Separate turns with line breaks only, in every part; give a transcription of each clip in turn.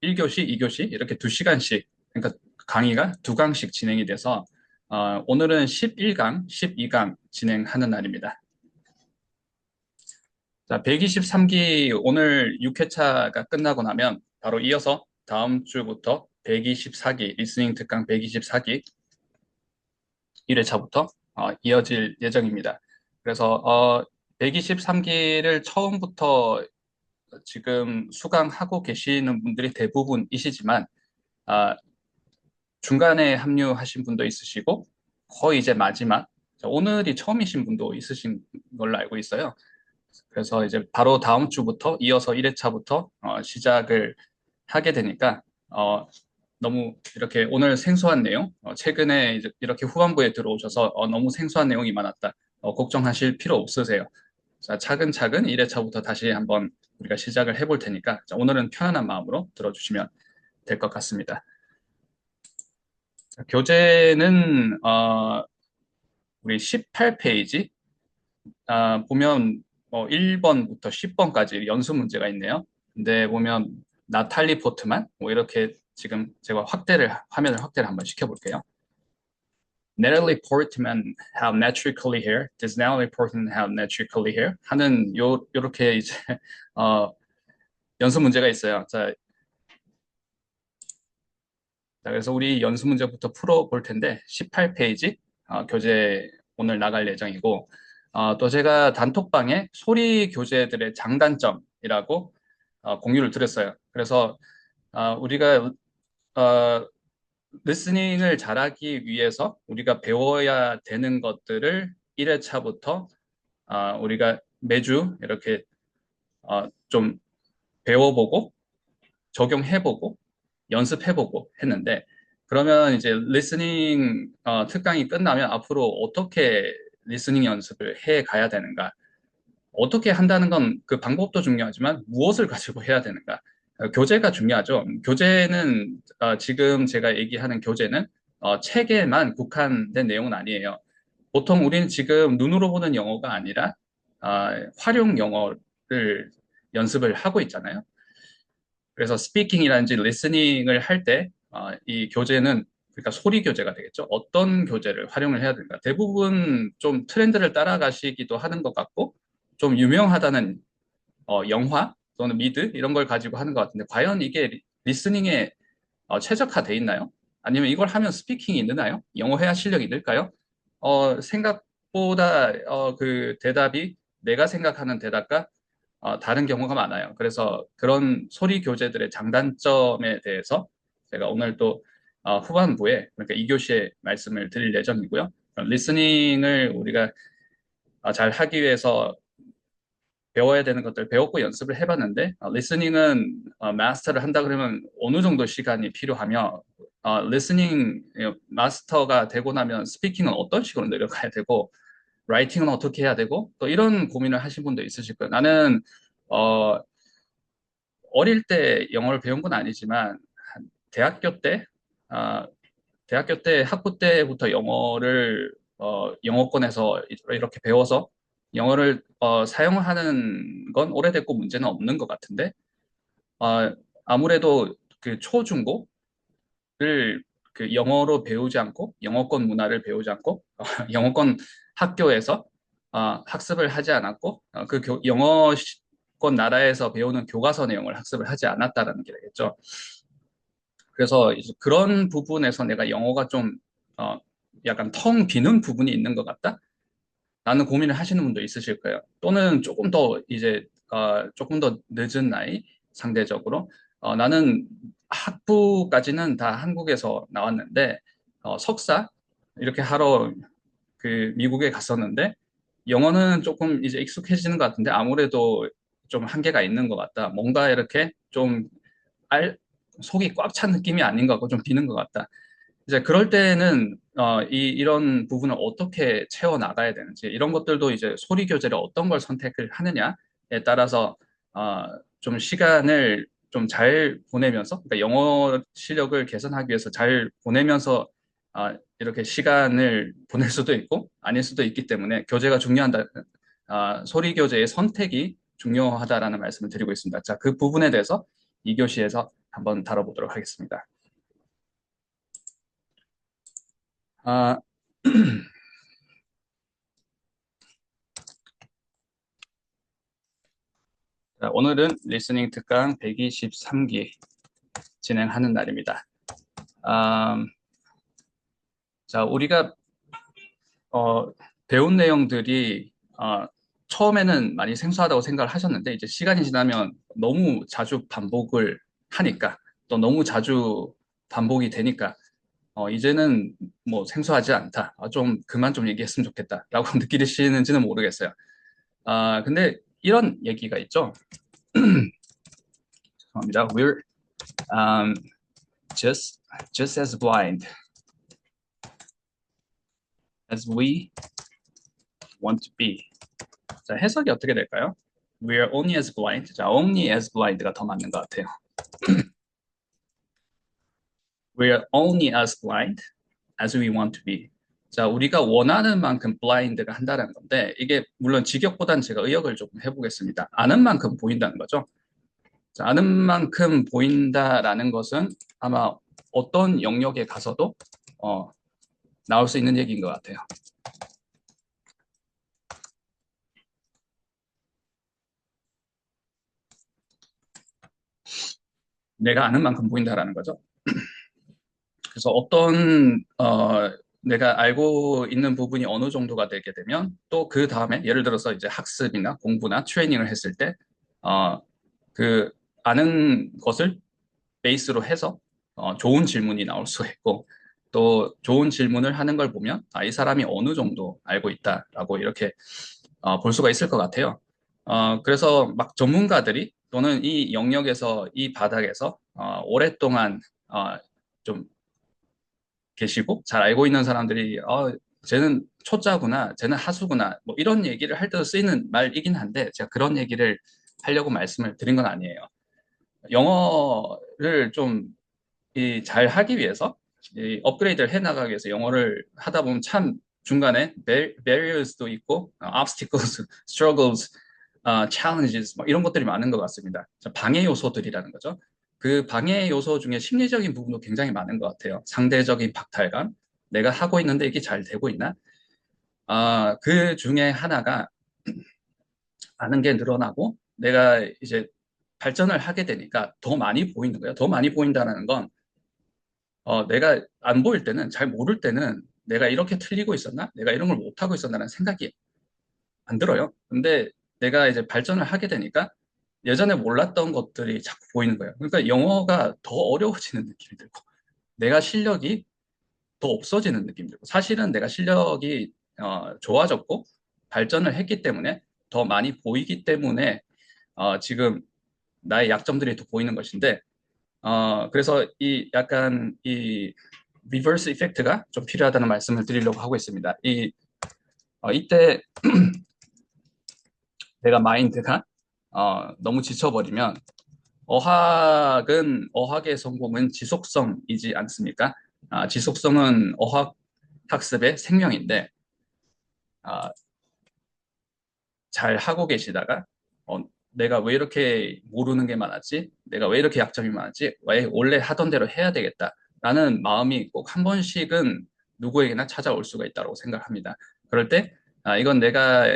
1교시, 2교시 이렇게 2시간씩 그러니까 강의가 2강씩 진행이 돼서 오늘은 11강, 12강 진행하는 날입니다. 자, 123기 오늘 6회차가 끝나고 나면 바로 이어서 다음 주부터 124기 리스닝 특강 124기 1회차부터 이어질 예정입니다. 그래서 123기를 처음부터 지금 수강하고 계시는 분들이 대부분이시지만 아, 중간에 합류하신 분도 있으시고 거의 이제 마지막 오늘이 처음이신 분도 있으신 걸로 알고 있어요. 그래서 이제 바로 다음 주부터 이어서 1회차부터 시작을 하게 되니까 너무 이렇게 오늘 생소한 내용, 최근에 이제 이렇게 후반부에 들어오셔서 너무 생소한 내용이 많았다. 걱정하실 필요 없으세요. 자, 차근차근 1회차부터 다시 한번 우리가 시작을 해볼 테니까 자, 오늘은 편안한 마음으로 들어주시면 될 것 같습니다. 자, 교재는 우리 18페이지 보면 1번부터 10번까지 연습 문제가 있네요. 근데 보면 나탈리 포트만 뭐 이렇게 지금 제가 화면을 확대를 한번 시켜볼게요. Natalie Portman have natural curly hair. Does Natalie Portman have natural curly hair? 하는 요렇게 이제 어, 연습 문제가 있어요. 자, 그래서 우리 연습 문제부터 풀어볼 텐데 18페이지 교재 오늘 나갈 예정이고 또 제가 단톡방에 소리 교재들의 장단점이라고 공유를 드렸어요. 그래서 우리가 어, 리스닝을 잘하기 위해서 우리가 배워야 되는 것들을 1회차부터 우리가 매주 이렇게 좀 배워보고 적용해보고 연습해보고 했는데 그러면 이제 리스닝 특강이 끝나면 앞으로 어떻게 리스닝 연습을 해 가야 되는가? 어떻게 한다는 건 그 방법도 중요하지만 무엇을 가지고 해야 되는가? 교재가 중요하죠. 교재는 지금 제가 얘기하는 교재는 책에만 국한된 내용은 아니에요. 보통 우리는 지금 눈으로 보는 영어가 아니라 활용 영어를 연습을 하고 있잖아요. 그래서 스피킹이라든지 리스닝을 할 때 이 교재는 그러니까 소리 교재가 되겠죠. 어떤 교재를 활용을 해야 되는가. 대부분 좀 트렌드를 따라가시기도 하는 것 같고 좀 유명하다는 영화 또는 미드 이런 걸 가지고 하는 것 같은데 과연 이게 리스닝에 최적화돼 있나요? 아니면 이걸 하면 스피킹이 느나요? 영어 회화 실력이 늘까요? 생각보다 그 대답이 내가 생각하는 대답과 다른 경우가 많아요. 그래서 그런 소리 교재들의 장단점에 대해서 제가 오늘 또 후반부에 그러니까 2교시에 말씀을 드릴 예정이고요. 리스닝을 우리가 잘 하기 위해서 배워야 되는 것들 배웠고 연습을 해봤는데 리스닝은 마스터를 한다 그러면 어느 정도 시간이 필요하며 리스닝 마스터가 되고 나면 스피킹은 어떤 식으로 내려가야 되고 라이팅은 어떻게 해야 되고 또 이런 고민을 하신 분도 있으실 거예요. 나는 어, 어릴 때 영어를 배운 건 아니지만 대학교 때 아, 대학교 때 학부 때부터 영어를 영어권에서 이렇게 배워서 영어를 사용하는 건 오래됐고 문제는 없는 것 같은데 아무래도 그 초중고를 그 영어로 배우지 않고 영어권 문화를 배우지 않고 영어권 학교에서 학습을 하지 않았고 영어권 나라에서 배우는 교과서 내용을 학습을 하지 않았다라는 게 되겠죠. 그래서 이제 그런 부분에서 내가 영어가 좀 어, 약간 텅 비는 부분이 있는 것 같다? 라는 고민을 하시는 분도 있으실 거예요. 또는 조금 더 이제 조금 더 늦은 나이 상대적으로 나는 학부까지는 다 한국에서 나왔는데 석사 이렇게 하러 그 미국에 갔었는데 영어는 조금 이제 익숙해지는 것 같은데 아무래도 좀 한계가 있는 것 같다. 뭔가 이렇게 좀 알, 속이 꽉 찬 느낌이 아닌 것 같고 좀 비는 것 같다. 이제 그럴 때는 이런 부분을 어떻게 채워 나가야 되는지 이런 것들도 이제 소리 교재를 어떤 걸 선택을 하느냐에 따라서 어, 좀 시간을 좀 잘 보내면서 그러니까 영어 실력을 개선하기 위해서 잘 보내면서 이렇게 시간을 보낼 수도 있고 아닐 수도 있기 때문에 교재가 중요하다. 소리 교재의 선택이 중요하다라는 말씀을 드리고 있습니다. 자, 그 부분에 대해서 2교시에서 한번 다뤄보도록 하겠습니다. 아, 자, 오늘은 리스닝 특강 123기 진행하는 날입니다. 아, 자, 우리가 어, 배운 내용들이 처음에는 많이 생소하다고 생각을 하셨는데 이제 시간이 지나면 너무 자주 반복을 하니까 또 너무 자주 반복이 되니까 이제는 뭐 생소하지 않다. 좀 그만 좀 얘기했으면 좋겠다라고 느끼시는지는 모르겠어요. 근데 이런 얘기가 있죠. 죄송합니다. We're um, just just as blind as we want to be. 자, 해석이 어떻게 될까요? We're only as blind. 자, only as blind가 더 맞는 것 같아요. We're only as blind as we want to be. 자, 우리가 원하는 만큼 blind가 한다는 건데 이게 물론 직역보다는 제가 의역을 조금 해보겠습니다. 아는 만큼 보인다는 거죠. 자, 아는 만큼 보인다라는 것은 아마 어떤 영역에 가서도 어, 나올 수 있는 얘기인 것 같아요. 내가 아는 만큼 보인다라는 거죠. 그래서 내가 알고 있는 부분이 어느 정도가 되게 되면 또 그 다음에 예를 들어서 이제 학습이나 공부나 트레이닝을 했을 때 어, 그 아는 것을 베이스로 해서 좋은 질문이 나올 수 있고 또 좋은 질문을 하는 걸 보면 이 사람이 어느 정도 알고 있다라고 이렇게 볼 수가 있을 것 같아요. 그래서 막 전문가들이 또는 이 영역에서 이 바닥에서 오랫동안 좀 계시고 잘 알고 있는 사람들이 쟤는 초짜구나, 쟤는 하수구나 뭐 이런 얘기를 할 때도 쓰이는 말이긴 한데 제가 그런 얘기를 하려고 말씀을 드린 건 아니에요. 영어를 좀 잘 하기 위해서 이 업그레이드를 해 나가기 위해서 영어를 하다 보면 참 중간에 barriers도 있고 obstacles, struggles, challenges 뭐 이런 것들이 많은 것 같습니다. 방해 요소들이라는 거죠. 그 방해 요소 중에 심리적인 부분도 굉장히 많은 것 같아요. 상대적인 박탈감, 내가 하고 있는데 이게 잘 되고 있나? 그 중에 하나가 아는 게 늘어나고 내가 이제 발전을 하게 되니까 더 많이 보이는 거예요. 더 많이 보인다는 건 내가 안 보일 때는, 잘 모를 때는 내가 이렇게 틀리고 있었나? 내가 이런 걸 못하고 있었나라는 생각이 안 들어요. 근데 내가 이제 발전을 하게 되니까 예전에 몰랐던 것들이 자꾸 보이는 거예요. 그러니까 영어가 더 어려워지는 느낌이 들고, 내가 실력이 더 없어지는 느낌이 들고, 사실은 내가 실력이 좋아졌고, 발전을 했기 때문에 더 많이 보이기 때문에 지금 나의 약점들이 더 보이는 것인데, 그래서 이 약간 이 리버스 이펙트가 좀 필요하다는 말씀을 드리려고 하고 있습니다. 이때 내가 마인드가 너무 지쳐버리면 어학의 성공은 지속성이지 않습니까? 지속성은 어학 학습의 생명인데 아, 잘 하고 계시다가 어, 내가 왜 이렇게 모르는 게 많았지? 내가 왜 이렇게 약점이 많았지? 왜 원래 하던 대로 해야 되겠다라는 마음이 꼭 한 번씩은 누구에게나 찾아올 수가 있다고 생각합니다. 그럴 때 이건 내가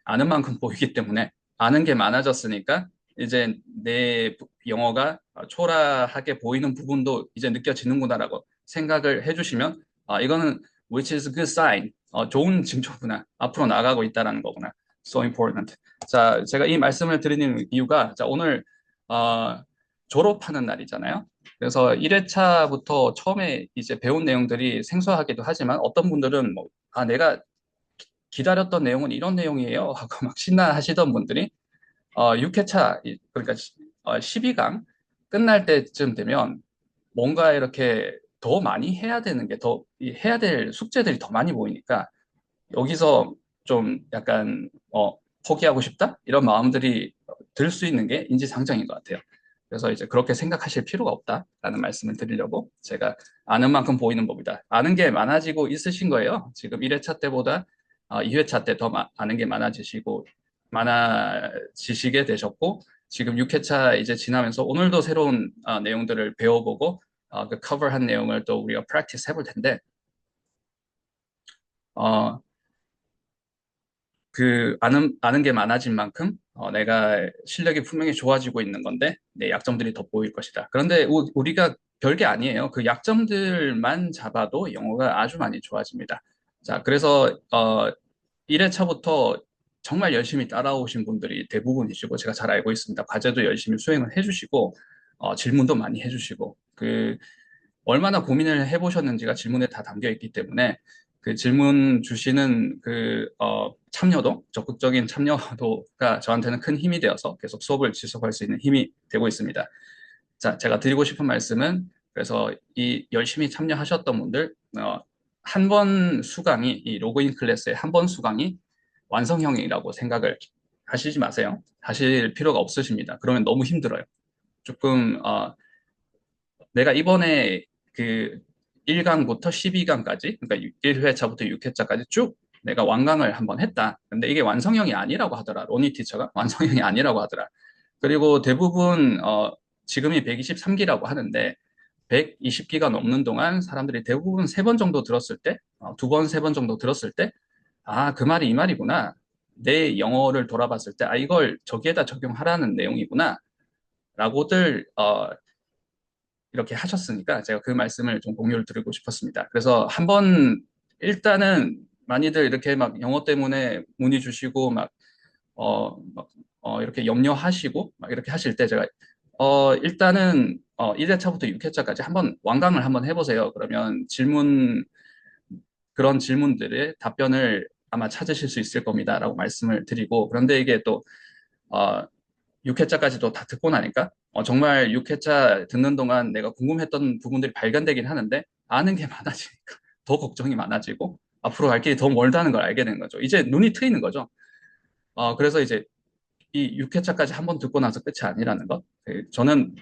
아는 만큼 보이기 때문에 아는 게 많아졌으니까 이제 내 영어가 초라하게 보이는 부분도 이제 느껴지는구나라고 생각을 해주시면 이거는 which is a good sign. 좋은 징조구나. 앞으로 나가고 있다라는 거구나. So important. 자, 제가 이 말씀을 드리는 이유가, 자, 오늘, 졸업하는 날이잖아요. 그래서 1회차부터 처음에 이제 배운 내용들이 생소하기도 하지만 어떤 분들은 뭐, 내가 기다렸던 내용은 이런 내용이에요. 하고 막 신나하시던 분들이, 6회차, 그러니까 12강 끝날 때쯤 되면 뭔가 이렇게 더 많이 해야 되는 게 해야 될 숙제들이 더 많이 보이니까 여기서 좀 약간 포기하고 싶다 이런 마음들이 들 수 있는 게 인지상정인 것 같아요. 그래서 이제 그렇게 생각하실 필요가 없다라는 말씀을 드리려고 제가 아는 만큼 보이는 법이다. 아는 게 많아지고 있으신 거예요. 지금 1회차 때보다 2회차 때 더 아는 게 많아지시게 되셨고 지금 6회차 이제 지나면서 오늘도 새로운 내용들을 배워보고 그 커버한 내용을 또 우리가 프랙티스 해볼 텐데 어, 그 아는 게 많아진 만큼 내가 실력이 분명히 좋아지고 있는 건데 내 약점들이 더 보일 것이다. 그런데 우리가 별게 아니에요. 그 약점들만 잡아도 영어가 아주 많이 좋아집니다. 자, 그래서 1회차부터 정말 열심히 따라오신 분들이 대부분이시고 제가 잘 알고 있습니다. 과제도 열심히 수행을 해주시고 질문도 많이 해주시고 얼마나 고민을 해보셨는지가 질문에 다 담겨 있기 때문에 그 질문 주시는 참여도, 적극적인 참여도가 저한테는 큰 힘이 되어서 계속 수업을 지속할 수 있는 힘이 되고 있습니다. 자, 제가 드리고 싶은 말씀은 그래서 이 열심히 참여하셨던 분들, 한 번 수강이, 이 로그인 클래스의 한 번 수강이 완성형이라고 생각을 하시지 마세요. 하실 필요가 없으십니다. 그러면 너무 힘들어요. 조금, 내가 이번에 그 1강부터 12강까지, 그러니까 1회차부터 6회차까지 쭉 내가 완강을 한번 했다. 근데 이게 완성형이 아니라고 하더라. 로니 티처가 완성형이 아니라고 하더라. 그리고 대부분, 지금이 123기라고 하는데, 120기가 넘는 동안 사람들이 대부분 세 번 정도 들었을 때, 두 번, 세 번 정도 들었을 때, 아, 그 말이 이 말이구나. 내 영어를 돌아봤을 때, 아, 이걸 저기에다 적용하라는 내용이구나. 라고들, 이렇게 하셨으니까 제가 그 말씀을 좀 공유를 드리고 싶었습니다. 그래서 한번 일단은 많이들 이렇게 막 영어 때문에 문의 주시고 이렇게 염려하시고 막 이렇게 하실 때 제가 일단은 1회차부터 6회차까지 한번 완강을 한번 해보세요. 그러면 그런 질문들의 답변을 아마 찾으실 수 있을 겁니다라고 말씀을 드리고 그런데 이게 또 어, 6회차까지도 다 듣고 나니까 정말 6회차 듣는 동안 내가 궁금했던 부분들이 발견되긴 하는데 아는 게 많아지니까 더 걱정이 많아지고 앞으로 갈 길이 더 멀다는 걸 알게 된 거죠. 이제 눈이 트이는 거죠. 그래서 이제 이 6회차까지 한번 듣고 나서 끝이 아니라는 것. 저는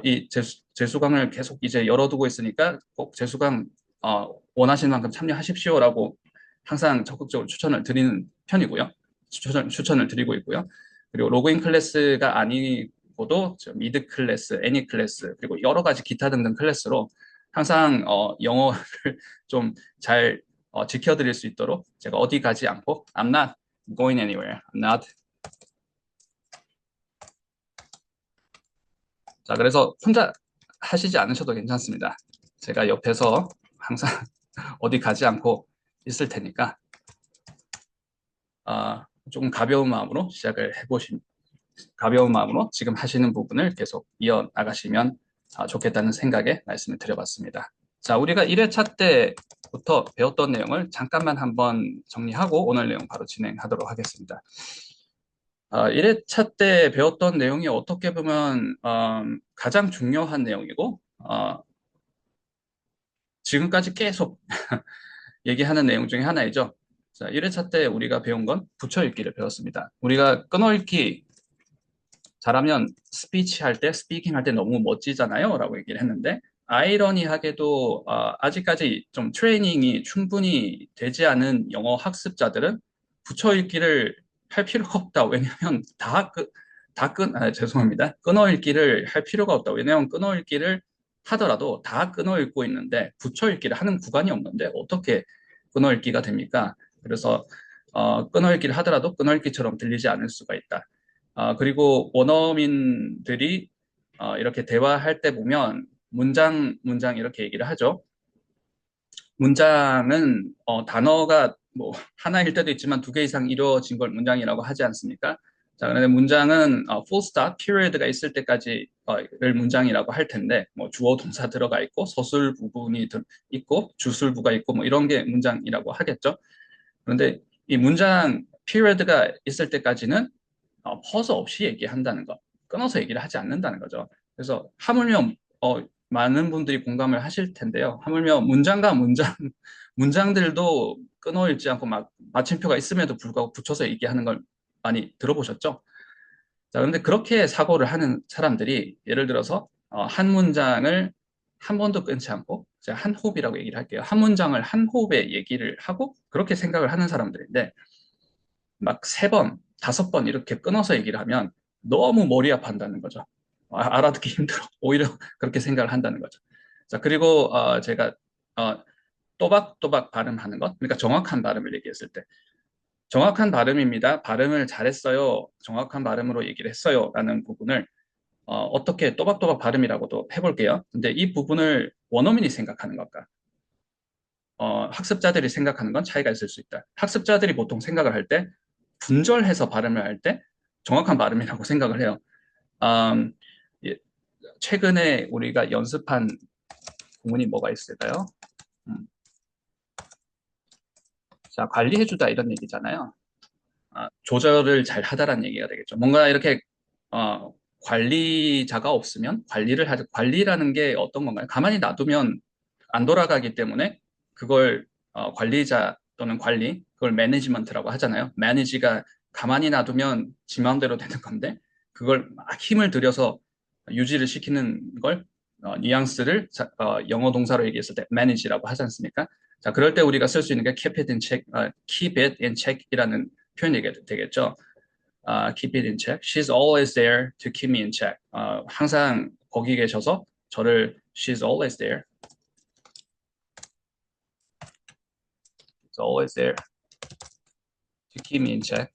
이 재수강을 계속 이제 열어두고 있으니까 꼭 재수강 원하시는 만큼 참여하십시오라고 항상 적극적으로 추천을 드리는 편이고요. 추천을 드리고 있고요. 그리고 로그인 클래스가 아니고도 미드 클래스, 애니 클래스, 그리고 여러 가지 기타 등등 클래스로 항상 영어를 좀 잘 지켜드릴 수 있도록 제가 어디 가지 않고 I'm not going anywhere. I'm not. 자, 그래서 혼자 하시지 않으셔도 괜찮습니다. 제가 옆에서 항상 어디 가지 않고 있을 테니까 조금 가벼운 마음으로 지금 하시는 부분을 계속 이어나가시면 좋겠다는 생각에 말씀을 드려봤습니다. 자, 우리가 1회차 때부터 배웠던 내용을 잠깐만 한번 정리하고 오늘 내용 바로 진행하도록 하겠습니다. 1회차 때 배웠던 내용이 어떻게 보면 가장 중요한 내용이고 지금까지 계속 얘기하는 내용 중에 하나이죠. 자, 1회차 때 우리가 배운 건 붙여 읽기를 배웠습니다. 우리가 끊어 읽기 잘하면 스피치 할 때, 스피킹 할 때 너무 멋지잖아요. 라고 얘기를 했는데, 아이러니하게도 아직까지 좀 트레이닝이 충분히 되지 않은 영어 학습자들은 붙여 읽기를 할 필요가 없다. 왜냐하면 죄송합니다. 끊어 읽기를 할 필요가 없다. 왜냐하면 끊어 읽기를 하더라도 다 끊어 읽고 있는데 붙여 읽기를 하는 구간이 없는데 어떻게 끊어 읽기가 됩니까? 그래서 끊어 읽기를 하더라도 끊어 읽기처럼 들리지 않을 수가 있다. 그리고 원어민들이 이렇게 대화할 때 보면 문장 이렇게 얘기를 하죠. 문장은 단어가 뭐 하나일 때도 있지만 두 개 이상 이루어진 걸 문장이라고 하지 않습니까? 자, 그런데 문장은 full stop, period가 있을 때까지를 문장이라고 할 텐데 뭐 주어 동사 들어가 있고 서술 부분이 있고 주술부가 있고 뭐 이런 게 문장이라고 하겠죠. 그런데 이 문장 period가 있을 때까지는 퍼서 없이 얘기한다는 거, 끊어서 얘기를 하지 않는다는 거죠. 그래서 하물며 많은 분들이 공감을 하실 텐데요. 하물며 문장과 문장들도 끊어 읽지 않고 막 마침표가 있음에도 불구하고 붙여서 얘기하는 걸 많이 들어보셨죠? 자, 그런데 그렇게 사고를 하는 사람들이 예를 들어서 한 문장을 한 번도 끊지 않고 제가 한 호흡이라고 얘기를 할게요. 한 문장을 한 호흡에 얘기를 하고 그렇게 생각을 하는 사람들인데 막 세 번, 다섯 번 이렇게 끊어서 얘기를 하면 너무 머리 아파한다는 거죠. 알아듣기 힘들어. 오히려 그렇게 생각을 한다는 거죠. 자, 그리고 제가 어, 또박또박 발음하는 것, 그러니까 정확한 발음을 얘기했을 때 정확한 발음입니다. 발음을 잘했어요. 정확한 발음으로 얘기를 했어요. 라는 부분을 떻게 또박또박 발음이라고도 해볼게요. 근데 이 부분을 원어민이 생각하는 것과 학습자들이 생각하는 건 차이가 있을 수 있다. 학습자들이 보통 생각을 할 때 분절해서 발음을 할 때 정확한 발음이라고 생각을 해요. 음, 예, 최근에 우리가 연습한 구문이 뭐가 있을까요? 음, 자, 관리해주다 이런 얘기잖아요. 조절을 잘 하다라는 얘기가 되겠죠. 뭔가 이렇게 어, 관리자가 없으면 관리라는 게 어떤 건가요? 가만히 놔두면 안 돌아가기 때문에 그걸 관리자 또는 관리, 그걸 매니지먼트라고 하잖아요. 매니지가 가만히 놔두면 지 마음대로 되는 건데 그걸 막 힘을 들여서 유지를 시키는 걸 뉘앙스를 영어 동사로 얘기했을 때 manage라고 하지 않습니까? 자, 그럴 때 우리가 쓸 수 있는 게 keep it in check이라는 표현이 되겠죠. keep it in check. She's always there to keep me in check. 항상 거기 계셔서 she's always there. She's always there to keep me in check.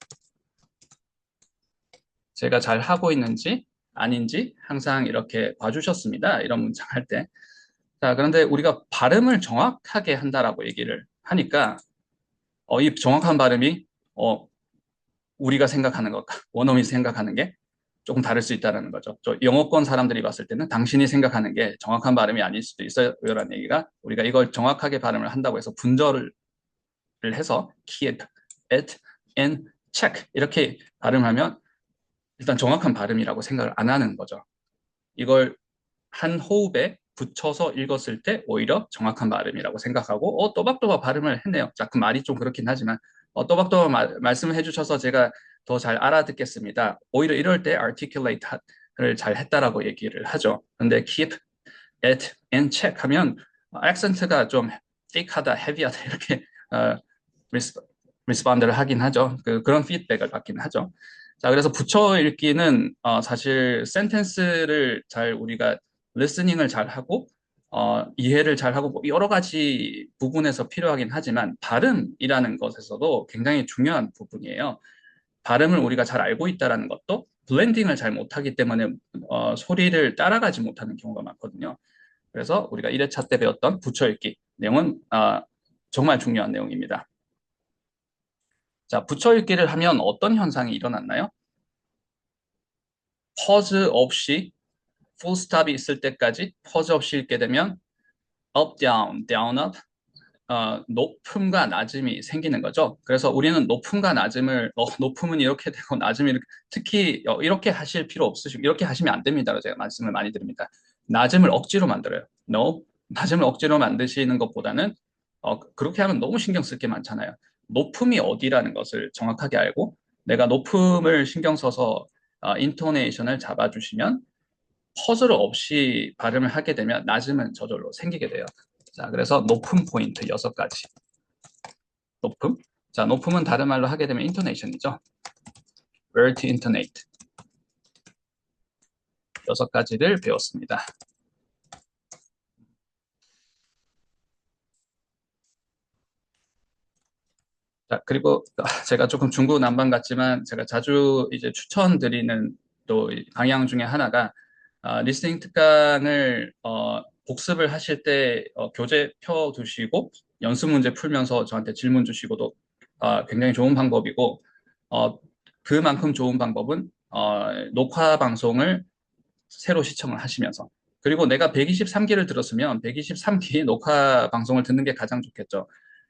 제가 잘 하고 있는지 아닌지 항상 이렇게 봐주셨습니다. 이런 문장 할 때. 자, 그런데 우리가 발음을 정확하게 한다라고 얘기를 하니까, 이 정확한 발음이, 우리가 생각하는 것과 원어민이 생각하는 게 조금 다를 수 있다는 거죠. 영어권 사람들이 봤을 때는 당신이 생각하는 게 정확한 발음이 아닐 수도 있어요. 라는 얘기가 우리가 이걸 정확하게 발음을 한다고 해서 분절을 해서 keep it in check 이렇게 발음하면 일단 정확한 발음이라고 생각을 안 하는 거죠. 이걸 한 호흡에 붙여서 읽었을 때 오히려 정확한 발음이라고 생각하고 또박또박 발음을 했네요. 자, 그 말이 좀 그렇긴 하지만 또박또박 말씀을 해주셔서 제가 더 잘 알아듣겠습니다. 오히려 이럴 때 articulate를 잘 했다라고 얘기를 하죠. 근데 keep it in check 하면 액센트가 좀 thick하다, heavy하다 이렇게 리스폰드를 하긴 하죠. 그런 피드백을 받긴 하죠. 자, 그래서 붙여 읽기는 사실 센텐스를 잘 우리가 리스닝을 잘 하고 이해를 잘 하고 뭐 여러 가지 부분에서 필요하긴 하지만 발음이라는 것에서도 굉장히 중요한 부분이에요. 발음을 우리가 잘 알고 있다라는 것도 블렌딩을 잘 못하기 때문에 소리를 따라가지 못하는 경우가 많거든요. 그래서 우리가 1회차 때 배웠던 붙여 읽기 내용은 정말 중요한 내용입니다. 자, 붙여 읽기를 하면 어떤 현상이 일어났나요? 퍼즈 없이 풀스탑이 있을 때까지 퍼즈 없이 읽게 되면 up, down, down, up 높음과 낮음이 생기는 거죠. 그래서 우리는 높음과 낮음을 높음은 이렇게 되고 낮음이 특히 이렇게 하실 필요 없으시고 이렇게 하시면 안 됩니다. 제가 말씀을 많이 드립니다. 낮음을 억지로 만들어요. No, 낮음을 억지로 만드시는 것보다는 그렇게 하면 너무 신경 쓸 게 많잖아요. 높음이 어디라는 것을 정확하게 알고 내가 높음을 신경 써서 인토네이션을 잡아주시면 퍼즐 없이 발음을 하게 되면 낮음은 저절로 생기게 돼요. 자, 그래서 높음 포인트 6가지. 높음. 자, 높음은 다른 말로 하게 되면 인토네이션이죠. where to intonate. 6가지를 배웠습니다. 자, 그리고 제가 조금 중구난방 같지만 제가 자주 이제 추천드리는 또 방향 중에 하나가 리스닝 특강을 복습을 하실 때 교재 펴 두시고 연습 문제 풀면서 저한테 질문 주시고도 굉장히 좋은 방법이고 어, 그만큼 좋은 방법은 녹화 방송을 새로 시청을 하시면서 그리고 내가 123기를 들었으면 123기 녹화 방송을 듣는 게 가장 좋겠죠.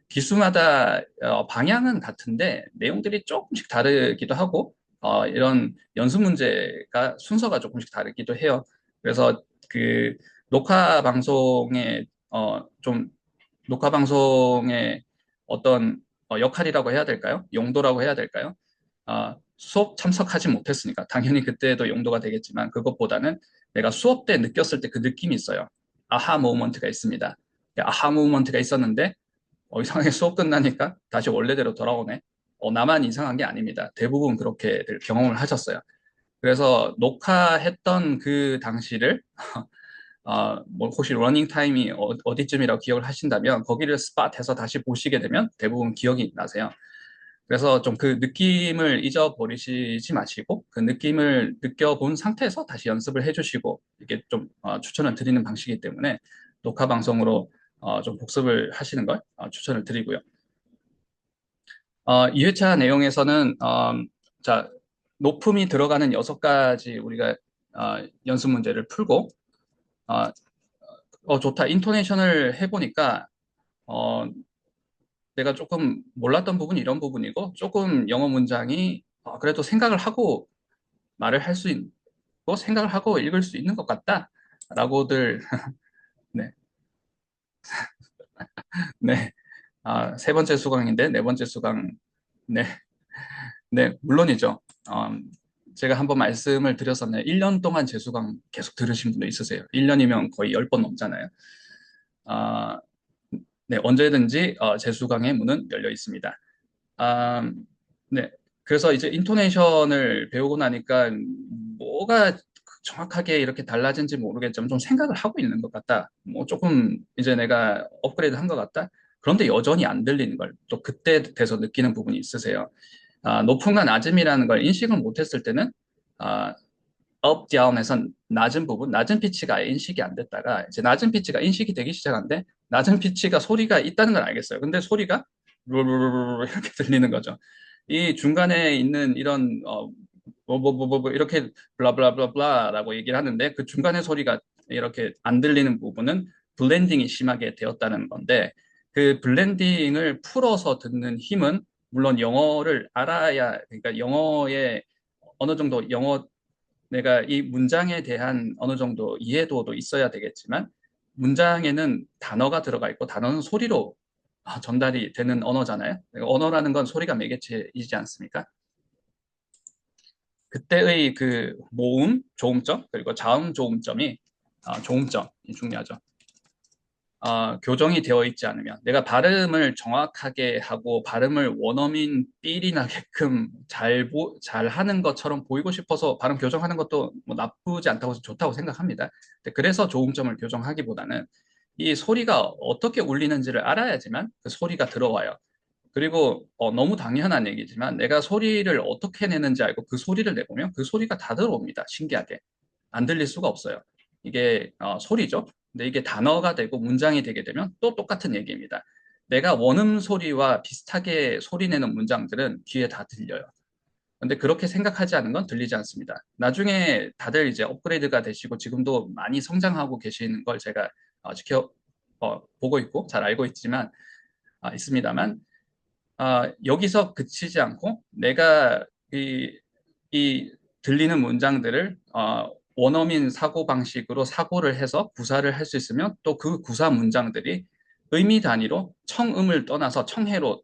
기수마다 방향은 같은데 내용들이 조금씩 다르기도 하고 이런 연습 문제가 순서가 조금씩 다르기도 해요. 그래서 그 녹화 방송의 좀 녹화 방송의 어떤 역할이라고 해야 될까요? 용도라고 해야 될까요? 수업 참석하지 못했으니까 당연히 그때도 용도가 되겠지만 그것보다는 내가 수업 때 느꼈을 때 그 느낌이 있어요. 아하 모먼트가 있습니다. 아하 모먼트가 있었는데 이상하게 수업 끝나니까 다시 원래대로 돌아오네. 나만 이상한 게 아닙니다. 대부분 그렇게들 경험을 하셨어요. 그래서 녹화했던 그 당시를 뭐 혹시 러닝 타임이 어디쯤이라고 기억을 하신다면 거기를 스팟해서 다시 보시게 되면 대부분 기억이 나세요. 그래서 좀 그 느낌을 잊어버리시지 마시고 그 느낌을 느껴본 상태에서 다시 연습을 해주시고 이게 좀 추천을 드리는 방식이기 때문에 녹화 방송으로 좀 복습을 하시는 걸 추천을 드리고요. 2회차 내용에서는 자, 높음이 들어가는 6가지 우리가 연습 문제를 풀고 어, 좋다. 인토네이션을 해보니까 어, 내가 조금 몰랐던 부분이 이런 부분이고 조금 영어 문장이 그래도 생각을 하고 말을 할 수 있고 생각을 하고 읽을 수 있는 것 같다. 라고들 네, 네. 세 번째 수강인데 네 번째 수강 네, 네, 물론이죠. 제가 한번 말씀을 드렸었나요? 1년 동안 재수강 계속 들으신 분도 있으세요. 1년이면 거의 10번 넘잖아요. 아, 네, 언제든지 재수강의 문은 열려 있습니다. 아, 네. 그래서 이제 인토네이션을 배우고 나니까 뭐가 정확하게 이렇게 달라진지 모르겠지만 좀 생각을 하고 있는 것 같다. 뭐 조금 이제 내가 업그레이드 한 것 같다. 그런데 여전히 안 들리는 걸 또 그때 돼서 느끼는 부분이 있으세요. 높음과 낮음이라는 걸 인식을 못했을 때는 아, 업, 다운에서 낮은 부분, 낮은 피치가 아예 인식이 안 됐다가 이제 낮은 피치가 인식이 되기 시작한데 낮은 피치가 소리가 있다는 걸 알겠어요. 근데 소리가 루루루루루 이렇게 들리는 거죠. 이 중간에 있는 이런 이렇게 블라블라블라블라라고 얘기를 하는데 그 중간에 소리가 이렇게 안 들리는 부분은 블렌딩이 심하게 되었다는 건데 그 블렌딩을 풀어서 듣는 힘은 물론 영어를 알아야 그러니까 영어에 어느 정도 영어 내가 이 문장에 대한 어느 정도 이해도도 있어야 되겠지만 문장에는 단어가 들어가 있고 단어는 소리로 전달이 되는 언어잖아요. 언어라는 건 소리가 매개체이지 않습니까? 그때의 그 모음, 조음점, 그리고 자음, 조음점이 조음점이 중요하죠. 교정이 되어 있지 않으면 내가 발음을 정확하게 하고 발음을 원어민 삘이 나게끔 잘 하는 것처럼 보이고 싶어서 발음 교정하는 것도 뭐 나쁘지 않다고 좋다고 생각합니다. 그래서 조음점을 교정하기보다는 이 소리가 어떻게 울리는지를 알아야지만 그 소리가 들어와요. 그리고 너무 당연한 얘기지만 내가 소리를 어떻게 내는지 알고 그 소리를 내보면 그 소리가 다 들어옵니다. 신기하게. 안 들릴 수가 없어요. 이게 소리죠. 근데 이게 단어가 되고 문장이 되게 되면 또 똑같은 얘기입니다. 내가 원음 소리와 비슷하게 소리 내는 문장들은 귀에 다 들려요. 근데 그렇게 생각하지 않은 건 들리지 않습니다. 나중에 다들 이제 업그레이드가 되시고 지금도 많이 성장하고 계시는 걸 제가 보고 있고 잘 알고 있습니다만 여기서 그치지 않고 내가 이 들리는 문장들을 원어민 사고 방식으로 사고를 해서 구사를 할 수 있으면 또 그 구사 문장들이 의미 단위로 청음을 떠나서 청해로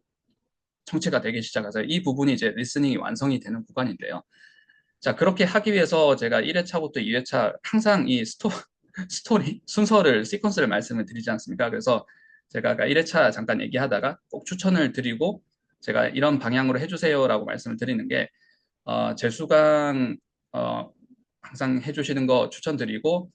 청체가 되기 시작해서 이 부분이 이제 리스닝이 완성이 되는 구간인데요. 자, 그렇게 하기 위해서 제가 1회차부터 2회차 항상 이 스토리, 순서를, 시퀀스를 말씀을 드리지 않습니까? 그래서 제가 아까 1회차 잠깐 얘기하다가 꼭 추천을 드리고 제가 이런 방향으로 해주세요라고 말씀을 드리는 게, 재수강, 항상 해주시는 거 추천드리고,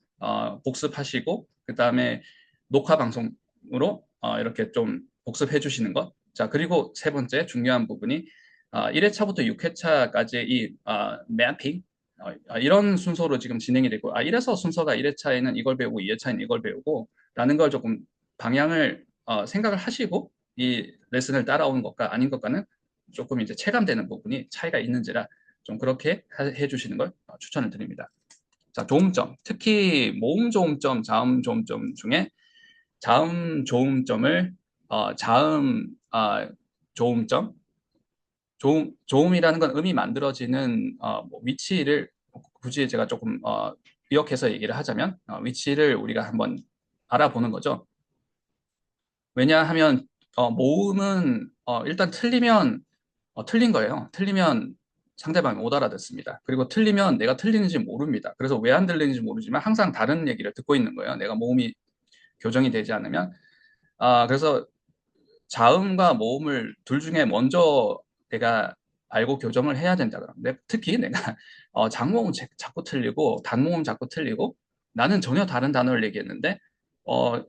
복습하시고, 그 다음에 녹화 방송으로 이렇게 좀 복습해 주시는 것. 자, 그리고 세 번째 중요한 부분이 1회차부터 6회차까지 이 매핑, 이런 순서로 지금 진행이 되고, 이래서 순서가 1회차에는 이걸 배우고 2회차에는 이걸 배우고, 라는 걸 조금 방향을 생각을 하시고 이 레슨을 따라오는 것과 아닌 것과는 조금 이제 체감되는 부분이 차이가 있는지라 좀 그렇게 해주시는 걸 추천을 드립니다. 자, 조음점. 특히 모음 조음점, 자음 조음점 중에 자음 조음점을 자음 조음점, 조음이라는 건 음이 만들어지는 뭐 위치를 굳이 제가 조금 기억해서 얘기를 하자면 위치를 우리가 한번 알아보는 거죠. 왜냐하면 모음은 일단 틀리면 틀린 거예요. 틀리면 상대방이 못 알아듣습니다. 그리고 틀리면 내가 틀리는지 모릅니다. 그래서 왜 안 들리는지 모르지만 항상 다른 얘기를 듣고 있는 거예요. 내가 모음이 교정이 되지 않으면. 그래서 자음과 모음을 둘 중에 먼저 내가 알고 교정을 해야 된다 그러는데 특히 내가 장모음 자꾸 틀리고 단모음 자꾸 틀리고 나는 전혀 다른 단어를 얘기했는데 어,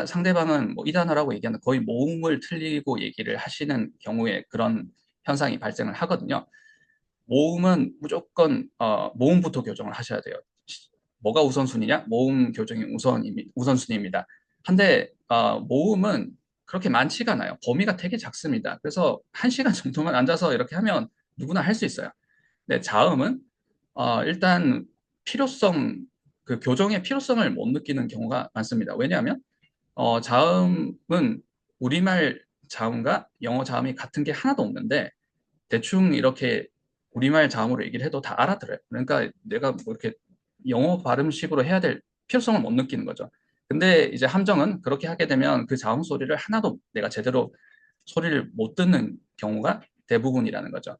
상대방은 뭐 이 단어라고 얘기하는 거의 모음을 틀리고 얘기를 하시는 경우에 그런 현상이 발생을 하거든요. 모음은 무조건 모음부터 교정을 하셔야 돼요. 뭐가 우선순위냐? 모음 교정이 우선순위입니다. 한데 모음은 그렇게 많지가 않아요. 범위가 되게 작습니다. 그래서 1시간 정도만 앉아서 이렇게 하면 누구나 할 수 있어요. 근데 자음은 일단 필요성, 그 교정의 필요성을 못 느끼는 경우가 많습니다. 왜냐하면 자음은 우리말 자음과 영어 자음이 같은 게 하나도 없는데 대충 이렇게 우리말 자음으로 얘기를 해도 다 알아들어요. 그러니까 내가 뭐 이렇게 영어 발음식으로 해야 될 필요성을 못 느끼는 거죠. 근데 이제 함정은 그렇게 하게 되면 그 자음 소리를 하나도 내가 제대로 소리를 못 듣는 경우가 대부분이라는 거죠.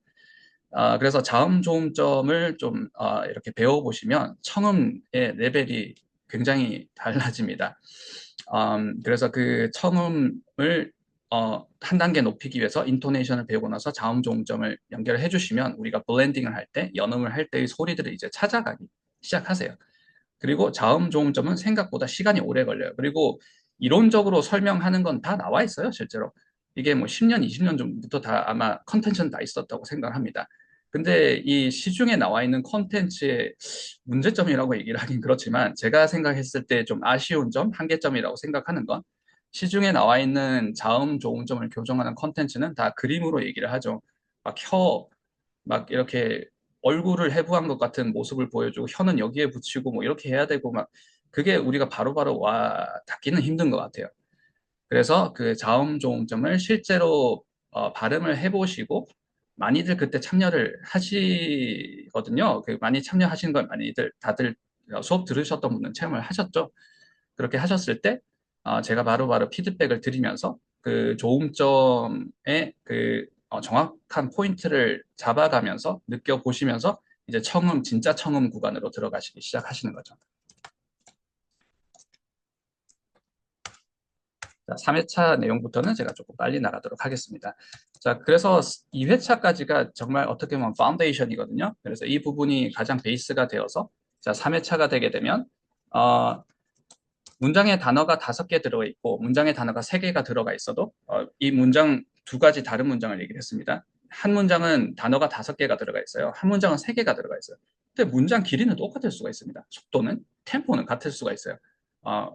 그래서 자음 조음점을 좀 이렇게 배워보시면 청음의 레벨이 굉장히 달라집니다. 그래서 그 청음을 한 단계 높이기 위해서 인토네이션을 배우고 나서 자음 조음점을 연결을 해주시면 우리가 블렌딩을 할 때, 연음을 할 때의 소리들을 이제 찾아가기 시작하세요. 그리고 자음 조음점은 생각보다 시간이 오래 걸려요. 그리고 이론적으로 설명하는 건 다 나와 있어요, 실제로. 이게 뭐 10년, 20년 전부터 다 아마 컨텐츠는 다 있었다고 생각합니다. 근데 이 시중에 나와 있는 컨텐츠의 문제점이라고 얘기를 하긴 그렇지만 제가 생각했을 때 좀 아쉬운 점, 한계점이라고 생각하는 건 시중에 나와 있는 자음 조음점을 교정하는 컨텐츠는 다 그림으로 얘기를 하죠. 막 이렇게 얼굴을 해부한 것 같은 모습을 보여주고 혀는 여기에 붙이고 뭐 이렇게 해야 되고 막 그게 우리가 바로바로 와 닿기는 힘든 것 같아요. 그래서 그 자음 조음점을 실제로 발음을 해보시고 많이들 그때 참여를 하시거든요. 그 많이 참여하신 건 많이들 다들 수업 들으셨던 분은 체험을 하셨죠. 그렇게 하셨을 때 제가 바로바로 피드백을 드리면서 그 조음점의 그 정확한 포인트를 잡아가면서 느껴보시면서 이제 진짜 청음 구간으로 들어가시기 시작하시는 거죠. 자, 3회차 내용부터는 제가 조금 빨리 나가도록 하겠습니다. 자, 그래서 2회차까지가 정말 어떻게 보면 파운데이션이거든요. 그래서 이 부분이 가장 베이스가 되어서 자, 3회차가 되게 되면 문장에 단어가 5개 들어가 있고 문장에 단어가 3개가 들어가 있어도 이 문장 2가지 다른 문장을 얘기를 했습니다. 한 문장은 단어가 5개가 들어가 있어요. 한 문장은 3개가 들어가 있어요. 근데 문장 길이는 똑같을 수가 있습니다. 속도는, 템포는 같을 수가 있어요. 어,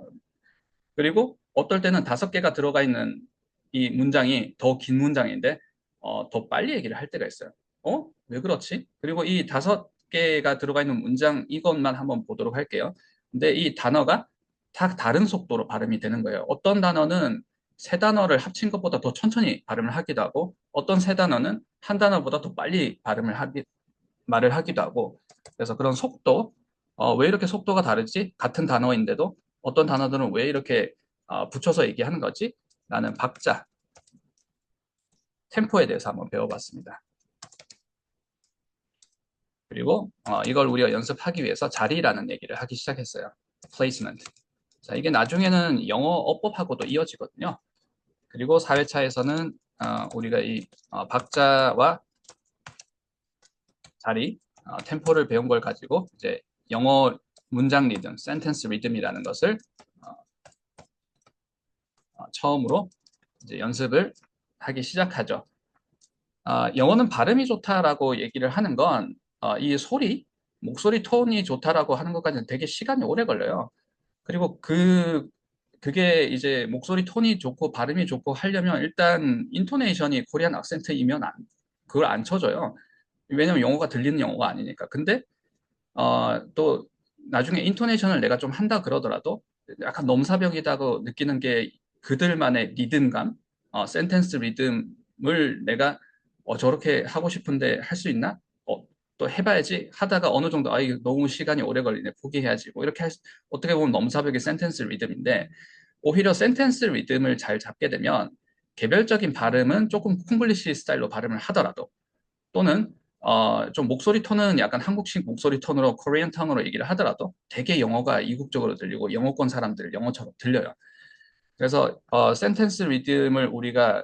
그리고 어떨 때는 5개가 들어가 있는 이 문장이 더 긴 문장인데 더 빨리 얘기를 할 때가 있어요. 왜 그렇지? 그리고 이 5개가 들어가 있는 문장 이것만 한번 보도록 할게요. 근데 이 단어가 다 다른 속도로 발음이 되는 거예요. 어떤 단어는 세 단어를 합친 것보다 더 천천히 발음을 하기도 하고 어떤 세 단어는 한 단어보다 더 빨리 말을 하기도 하고 그래서 그런 속도 왜 이렇게 속도가 다르지? 같은 단어인데도 어떤 단어들은 왜 이렇게 붙여서 얘기하는 거지? 라는 박자, 템포에 대해서 한번 배워봤습니다. 그리고 이걸 우리가 연습하기 위해서 자리라는 얘기를 하기 시작했어요. placement. 자, 이게 나중에는 영어 어법하고도 이어지거든요. 그리고 4회차에서는 우리가 이 박자와 자리, 템포를 배운 걸 가지고 이제 영어 문장 리듬, 센텐스 리듬이라는 것을 처음으로 이제 연습을 하기 시작하죠. 영어는 발음이 좋다라고 얘기를 하는 건 이 목소리 톤이 좋다라고 하는 것까지는 되게 시간이 오래 걸려요. 그리고 그게 이제 목소리 톤이 좋고 발음이 좋고 하려면 일단 인토네이션이 코리안 악센트이면 그걸 안 쳐줘요. 왜냐면 영어가 들리는 영어가 아니니까. 근데 또 나중에 인토네이션을 내가 좀 한다 그러더라도 약간 넘사벽이다고 느끼는 게 그들만의 리듬감, 센텐스 리듬을 내가 저렇게 하고 싶은데 할 수 있나? 또 해봐야지 하다가 어느 정도 이거 너무 시간이 오래 걸리네 포기해야지 뭐 이렇게 어떻게 보면 넘사벽의 센텐스 리듬인데 오히려 센텐스 리듬을 잘 잡게 되면 개별적인 발음은 조금 콩글리시 스타일로 발음을 하더라도 또는 좀 목소리 톤은 약간 한국식 목소리 톤으로 코리안 톤으로 얘기를 하더라도 되게 영어가 이국적으로 들리고 영어권 사람들 영어처럼 들려요. 그래서 센텐스 리듬을 우리가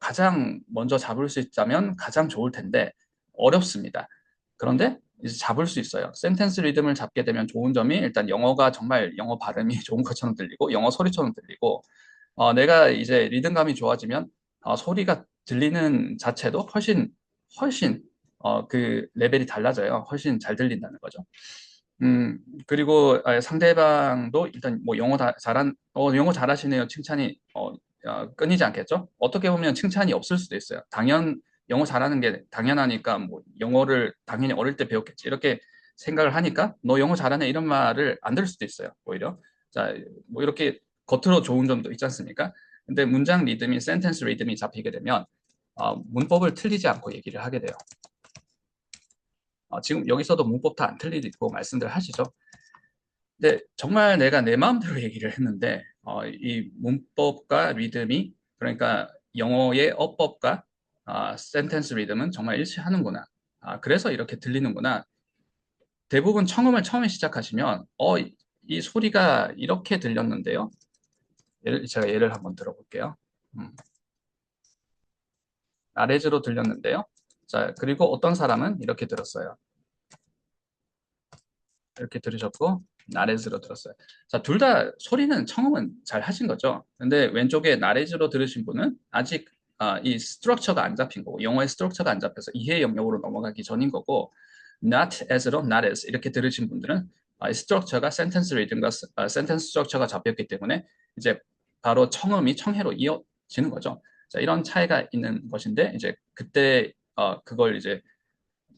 가장 먼저 잡을 수 있다면 가장 좋을 텐데 어렵습니다. 그런데 이제 잡을 수 있어요. 센텐스 리듬을 잡게 되면 좋은 점이 일단 영어가 정말 영어 발음이 좋은 것처럼 들리고 영어 소리처럼 들리고 내가 이제 리듬감이 좋아지면 소리가 들리는 자체도 훨씬 그 레벨이 달라져요. 훨씬 잘 들린다는 거죠. 음, 그리고 상대방도 일단 뭐 영어 잘하시네요. 칭찬이 끊이지 않겠죠? 어떻게 보면 칭찬이 없을 수도 있어요. 영어 잘하는 게 당연하니까 뭐 영어를 당연히 어릴 때 배웠겠지. 이렇게 생각을 하니까 너 영어 잘하네 이런 말을 안 들을 수도 있어요. 오히려. 자, 뭐 이렇게 겉으로 좋은 점도 있지 않습니까? 근데 문장 리듬이 센텐스 리듬이 잡히게 되면 문법을 틀리지 않고 얘기를 하게 돼요. 지금 여기서도 문법 다 안 틀리고 말씀들 하시죠. 근데 정말 내가 내 마음대로 얘기를 했는데 이 문법과 리듬이 그러니까 영어의 어법과 센텐스 리듬은 정말 일치하는구나. 그래서 이렇게 들리는구나. 대부분 청음을 처음에 시작하시면 이 소리가 이렇게 들렸는데요. 제가 예를 한번 들어볼게요. 아래즈로 들렸는데요. 자, 그리고 어떤 사람은 이렇게 들었어요. 이렇게 들으셨고 나레즈로 들었어요. 자, 둘 다 소리는 청음은 잘 하신 거죠. 근데 왼쪽에 나레즈로 들으신 분은 아직 이 스트럭처가 안 잡힌 거고 영어의 스트럭처가 안 잡혀서 이해 영역으로 넘어가기 전인 거고 not as로 not as 이렇게 들으신 분들은 스트럭처가 센텐스 리듬과 센텐스 스트럭처가 잡혔기 때문에 이제 바로 청음이 청해로 이어지는 거죠. 자, 이런 차이가 있는 것인데 이제 그때 그걸 이제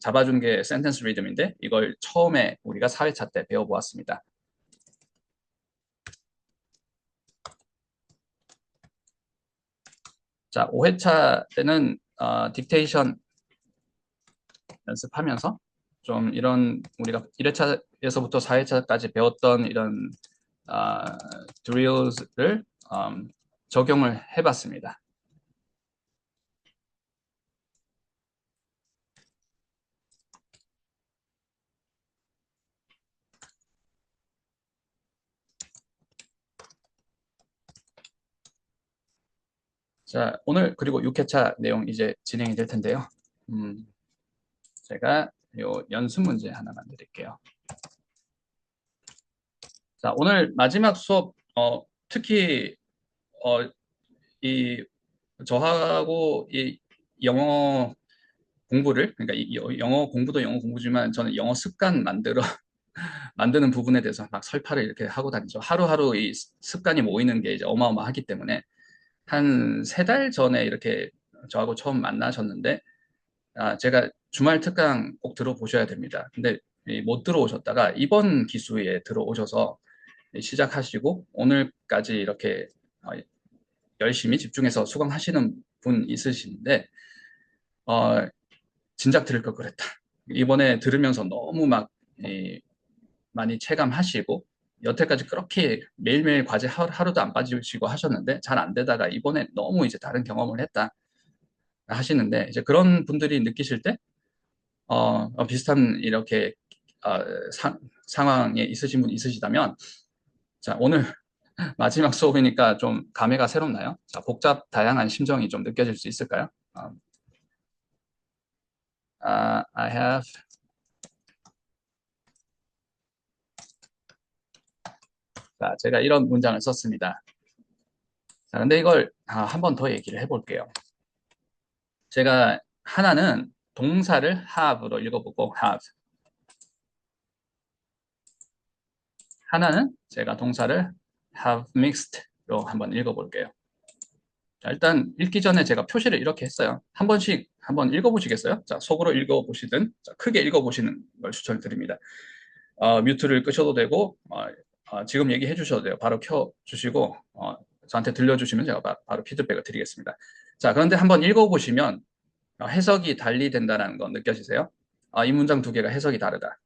잡아준 게 센텐스 리듬인데 이걸 처음에 우리가 4회차 때 배워보았습니다. 자, 5회차 때는 딕테이션 연습하면서 좀 이런 우리가 1회차에서부터 4회차까지 배웠던 이런 드릴을 적용을 해봤습니다. 자, 오늘 그리고 6회차 내용 이제 진행이 될 텐데요. 제가 요 연습 문제 하나만 드릴게요. 자, 오늘 마지막 수업 특히 이 저하고 이 영어 공부를 그러니까 영어 공부도 영어 공부지만 저는 영어 습관 만드는 부분에 대해서 막 설파를 이렇게 하고 다니죠. 하루하루 이 습관이 모이는 게 이제 어마어마하기 때문에 한 3달 전에 이렇게 저하고 처음 만나셨는데 제가 주말 특강 꼭 들어보셔야 됩니다. 근데 못 들어오셨다가 이번 기수에 들어오셔서 시작하시고 오늘까지 이렇게 열심히 집중해서 수강하시는 분 있으신데 어, 진작 들을 걸 그랬다. 이번에 들으면서 너무 막 많이 체감하시고 여태까지 그렇게 매일매일 과제 하루도 안 빠지시고 하셨는데 잘 안 되다가 이번에 너무 이제 다른 경험을 했다 하시는데 이제 그런 분들이 느끼실 때 비슷한 이렇게 어, 상황에 있으신 분 있으시다면 자 오늘 마지막 수업이니까 좀 감회가 새롭나요? 자, 다양한 심정이 좀 느껴질 수 있을까요? I have 자, 제가 이런 문장을 썼습니다. 자, 근데 이걸 한 번 더 얘기를 해볼게요. 제가 하나는 동사를 have로 읽어보고 have. 하나는 제가 동사를 have mixed로 한번 읽어볼게요. 자, 일단 읽기 전에 제가 표시를 이렇게 했어요. 한 번씩 한번 읽어보시겠어요? 자, 속으로 읽어보시든 자, 크게 읽어보시는 걸 추천드립니다. 뮤트를 끄셔도 되고 지금 얘기해 주셔도 돼요. 바로 켜주시고 저한테 들려주시면 제가 바로 피드백을 드리겠습니다. 자, 그런데 한번 읽어보시면 해석이 달리 된다는 거 느껴지세요? 이 문장 두 개가 해석이 다르다.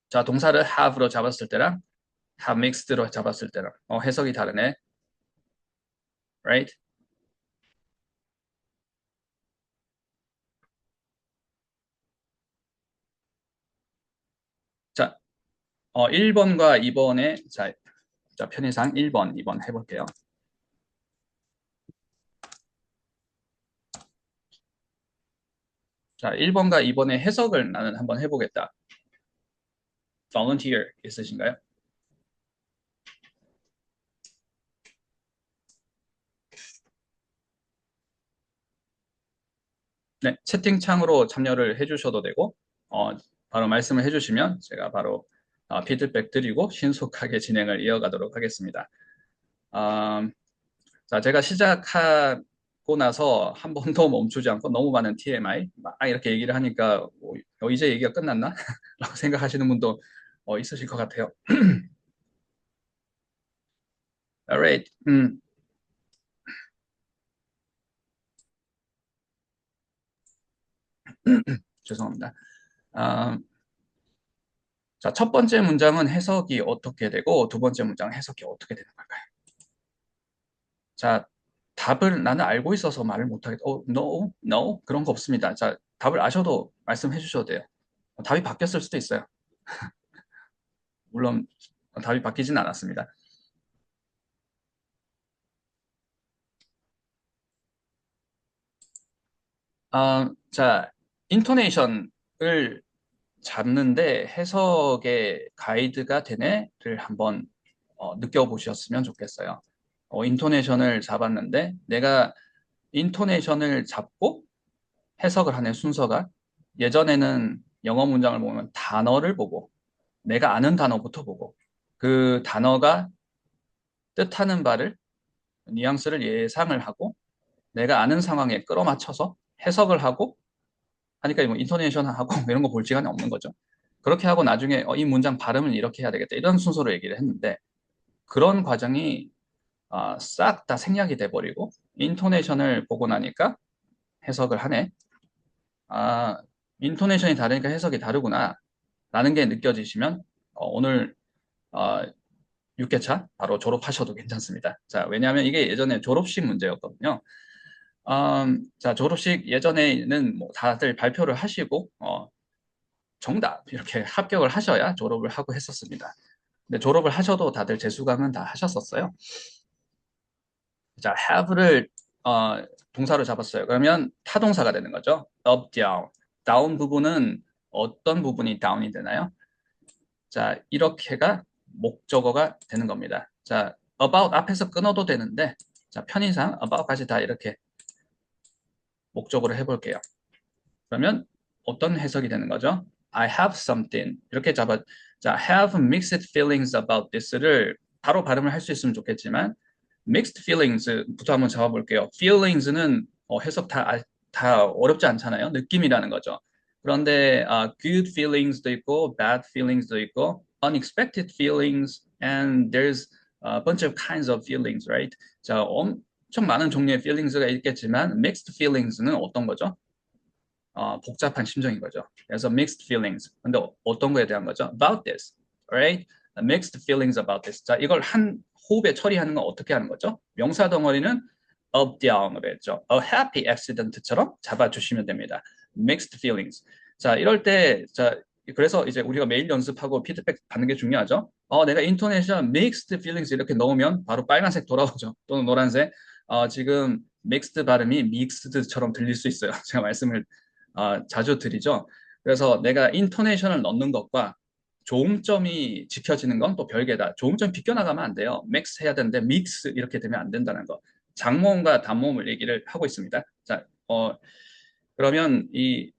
자, 동사를 have로 잡았을 때랑 have mixed로 잡았을 때랑 해석이 다르네. Right? 자, 1번과 2번에 자, 자, 편의상 1번, 2번 해볼게요. 자, 1번과 2번의 해석을 나는 한번 해보겠다. volunteer 있으신가요? 네, 채팅창으로 참여를 해주셔도 되고, 바로 말씀을 해주시면 제가 바로 피드백 드리고 신속하게 진행을 이어가도록 하겠습니다. 음, 자, 제가 시작하고 나서 한 번도 멈추지 않고 너무 많은 TMI, 막 이렇게 얘기를 하니까 이제 얘기가 끝났나? 라고 생각하시는 분도 있으실 것 같아요. Alright, 죄송합니다. 아, 자, 첫 번째 문장은 해석이 어떻게 되고 두 번째 문장은 해석이 어떻게 되는 걸까요? 자, 답을 나는 알고 있어서 말을 못하겠다. No, no, 그런 거 없습니다. 자, 답을 아셔도 말씀해 주셔도 돼요. 답이 바뀌었을 수도 있어요. 물론 답이 바뀌지는 않았습니다. 자, 인토네이션을 잡는데 해석의 가이드가 되네를 한번 느껴보셨으면 좋겠어요. 인토네이션을 잡았는데 내가 인토네이션을 잡고 해석을 하는 순서가 예전에는 영어 문장을 보면 단어를 보고 내가 아는 단어부터 보고 그 단어가 뜻하는 바를 뉘앙스를 예상을 하고 내가 아는 상황에 끌어맞춰서 해석을 하고 하니까 뭐 인토네이션 하고 이런 거 볼 시간이 없는 거죠. 그렇게 하고 나중에 이 문장 발음은 이렇게 해야 되겠다 이런 순서로 얘기를 했는데 그런 과정이 싹 다 생략이 돼버리고 인토네이션을 보고 나니까 해석을 하네. 아, 인토네이션이 다르니까 해석이 다르구나 라는 게 느껴지시면 오늘 어, 6개차 바로 졸업하셔도 괜찮습니다. 자, 왜냐하면 이게 예전에 졸업식 문제였거든요. 자, 졸업식 예전에는 뭐 다들 발표를 하시고 정답 이렇게 합격을 하셔야 졸업을 하고 했었습니다. 근데 졸업을 하셔도 다들 재수강은 다 하셨었어요. 자, have를 동사로 잡았어요. 그러면 타동사가 되는 거죠. up, down. down 부분은 어떤 부분이 down이 되나요? 자, 이렇게가 목적어가 되는 겁니다. 자, about 앞에서 끊어도 되는데, 자, 편의상 about까지 다 이렇게 목적으로 해볼게요. 그러면 어떤 해석이 되는 거죠? I have something. 이렇게 자, have mixed feelings about this를 바로 발음을 할 수 있으면 좋겠지만, mixed feelings부터 한번 잡아볼게요. feelings는 해석 다 어렵지 않잖아요. 느낌이라는 거죠. 그런데 good feelings도 있고 bad feelings도 있고 unexpected feelings and there's a bunch of kinds of feelings, right? 자, 엄청 많은 종류의 feelings가 있겠지만 mixed feelings는 어떤 거죠? 복잡한 심정인 거죠. 그래서 mixed feelings. 근데 어떤 거에 대한 거죠? About this, right? Mixed feelings about this. 자, 이걸 한 호흡에 처리하는 건 어떻게 하는 거죠? 명사 덩어리는 up, down으로 했죠. A happy accident처럼 잡아주시면 됩니다. Mixed feelings. 자, 이럴 때, 자, 그래서 이제 우리가 매일 연습하고 피드백 받는 게 중요하죠. 내가 인토네이션 mixed feelings 이렇게 넣으면 바로 빨간색 돌아오죠. 또는 노란색. 지금 mixed 발음이 mixed처럼 들릴 수 있어요. 제가 말씀을 자주 드리죠. 그래서 내가 인토네이션을 넣는 것과 조음점이 지켜지는 건 또 별개다. 조음점 비껴나가면 안 돼요. 맥스 해야 되는데 믹스 이렇게 되면 안 된다는 거. 장모음과 단모음을 얘기를 하고 있습니다. 자, 그러면 이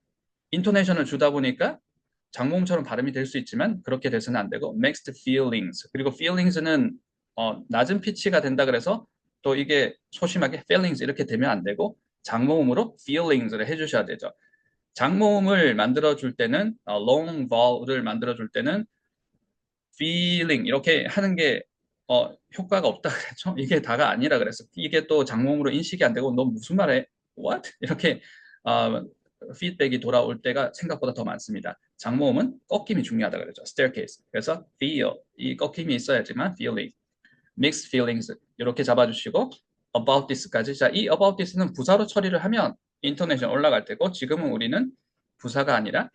인토네이션을 주다 보니까 장모음처럼 발음이 될 수 있지만 그렇게 돼서는 안 되고 mixed feelings 그리고 feelings는 낮은 피치가 된다 그래서 또 이게 소심하게 feelings 이렇게 되면 안 되고 장모음으로 feelings를 해주셔야 되죠. 장모음을 만들어 줄 때는 long vowel을 만들어 줄 때는 feeling 이렇게 하는 게 효과가 없다 그랬죠. 이게 다가 아니라 그랬어. 이게 또 장모음으로 인식이 안 되고 너 무슨 말해? What? 이렇게 피드백이 돌아올 때가 생각보다 더 많습니다. 장모음은 꺾임이 중요하다 그랬죠. staircase. 그래서 feel 이 꺾임이 있어야지만 feeling, mixed feelings 이렇게 잡아주시고 about this까지. 자, 이 about this는 부사로 처리를 하면 인터넷에 올라갈 때고 지금은 우리는 부사가 아니라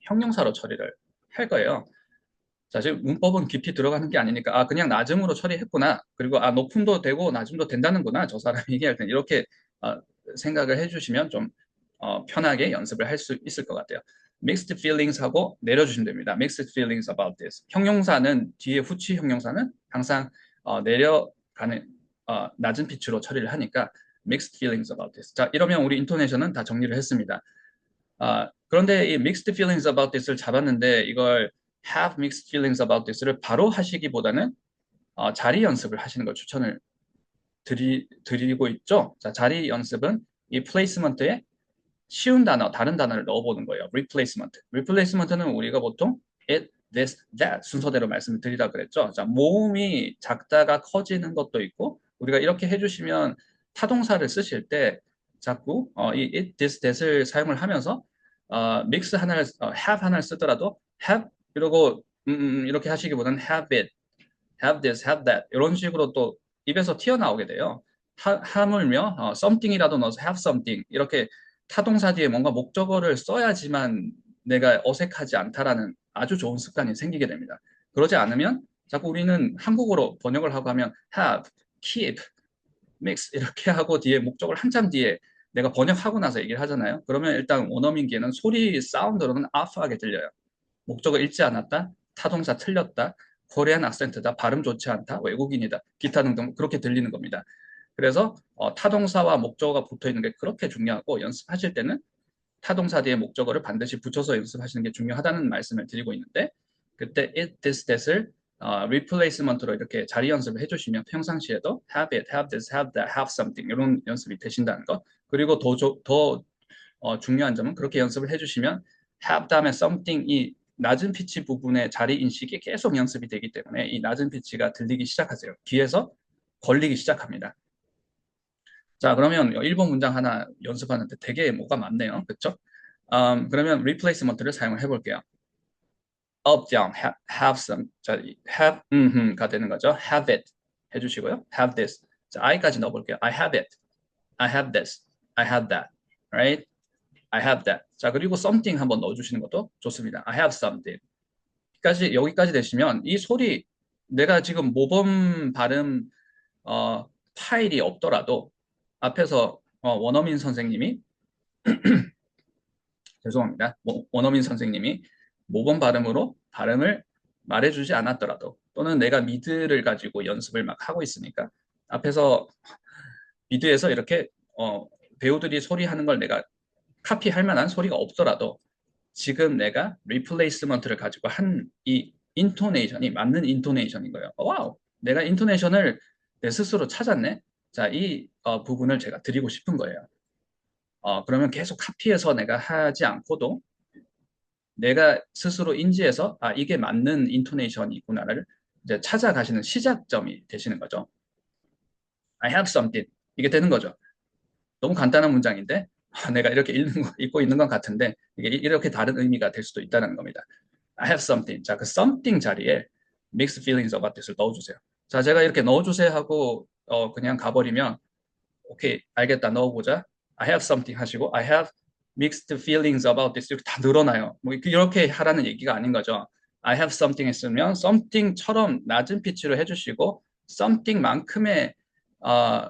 형용사로 처리를 할 거예요. 자, 지금 문법은 깊이 들어가는 게 아니니까, 아, 그냥 낮음으로 처리했구나. 그리고, 아, 높음도 되고 낮음도 된다는구나. 저 사람이 얘기할 땐 이렇게 어, 생각을 해주시면 좀 편하게 연습을 할 수 있을 것 같아요. Mixed feelings 하고 내려주시면 됩니다. Mixed feelings about this. 형용사는, 뒤에 후치 형용사는 항상 내려가는, 낮은 피치로 처리를 하니까 Mixed feelings about this. 자, 이러면 우리 인토네이션은 다 정리를 했습니다. 그런데 이 mixed feelings about this를 잡았는데 이걸 have mixed feelings about this를 바로 하시기보다는 자리 연습을 하시는 걸 추천을 드리고 있죠. 자, 자리 연습은 이 placement에 쉬운 단어, 다른 단어를 넣어보는 거예요. replacement. replacement는 우리가 보통 it, this, that 순서대로 말씀을 드리라 그랬죠. 자, 모음이 작다가 커지는 것도 있고 우리가 이렇게 해주시면 타동사를 쓰실 때 자꾸 이 it, this, that을 사용을 하면서 mix 하나를 have 하나를 쓰더라도 have 이러고 이렇게 하시기보다는 have it, have this, have that 이런 식으로 또 입에서 튀어나오게 돼요. 하물며 something이라도 넣어서 have something 이렇게 타동사 뒤에 뭔가 목적어를 써야지만 내가 어색하지 않다라는 아주 좋은 습관이 생기게 됩니다. 그러지 않으면 자꾸 우리는 한국어로 번역을 하고 하면 have, keep, mix 이렇게 하고 뒤에 목적을 한참 뒤에 내가 번역하고 나서 얘기를 하잖아요. 그러면 일단 원어민기에는 소리 사운드로는 아프하게 들려요. 목적을 읽지 않았다, 타동사 틀렸다, 코리안 악센트다, 발음 좋지 않다, 외국인이다, 기타 등등 그렇게 들리는 겁니다. 그래서 타동사와 목적어가 붙어 있는 게 그렇게 중요하고 연습하실 때는 타동사 뒤에 목적어를 반드시 붙여서 연습하시는 게 중요하다는 말씀을 드리고 있는데 그때 it, this, that을 replacement로 이렇게 자리 연습을 해주시면 평상시에도 have it, have this, have that, have something 이런 연습이 되신다는 것. 그리고 더 중요한 점은 그렇게 연습을 해주시면 have 다음에 something 이 낮은 피치 부분의 자리 인식이 계속 연습이 되기 때문에 이 낮은 피치가 들리기 시작하세요. 귀에서 걸리기 시작합니다. 자, 그러면 1번 문장 하나 연습하는데 되게 뭐가 많네요. 그렇죠? 그러면 replacement를 사용을 해볼게요. up, down, have some. 자, have, 가 되는 거죠. have it 해주시고요. have this. 자, I까지 넣어볼게요. I have it. I have this. I have that. Right? I have that. 자, 그리고 something 한번 넣어주시는 것도 좋습니다. I have something. 여기까지 되시면 이 소리, 내가 지금 모범 발음 파일이 없더라도 앞에서 원어민 선생님이 죄송합니다. 원어민 선생님이 모범 발음으로 발음을 말해주지 않았더라도 또는 내가 미드를 가지고 연습을 막 하고 있으니까 앞에서 미드에서 이렇게 배우들이 소리하는 걸 내가 카피할 만한 소리가 없더라도 지금 내가 리플레이스먼트를 가지고 한 이 인토네이션이 맞는 인토네이션인 거예요. 와우, 내가 인토네이션을 내 스스로 찾았네. 자, 이 부분을 제가 드리고 싶은 거예요. 그러면 계속 카피해서 내가 하지 않고도 내가 스스로 인지해서 아, 이게 맞는 인토네이션이 있구나를 이제 찾아가시는 시작점이 되시는 거죠. I have something. 이게 되는 거죠. 너무 간단한 문장인데 내가 이렇게 읽고 있는 건 같은데 이게 이렇게 다른 의미가 될 수도 있다는 겁니다. I have something. 자, 그 something 자리에 mixed feelings about this를 넣어주세요. 자, 제가 이렇게 넣어주세요 하고 그냥 가버리면 오케이, 알겠다, 넣어보자. I have something 하시고 I have mixed feelings about this 이렇게 다 늘어나요. 뭐 이렇게 하라는 얘기가 아닌 거죠. I have something 했으면 something처럼 낮은 피치로 해주시고 something만큼의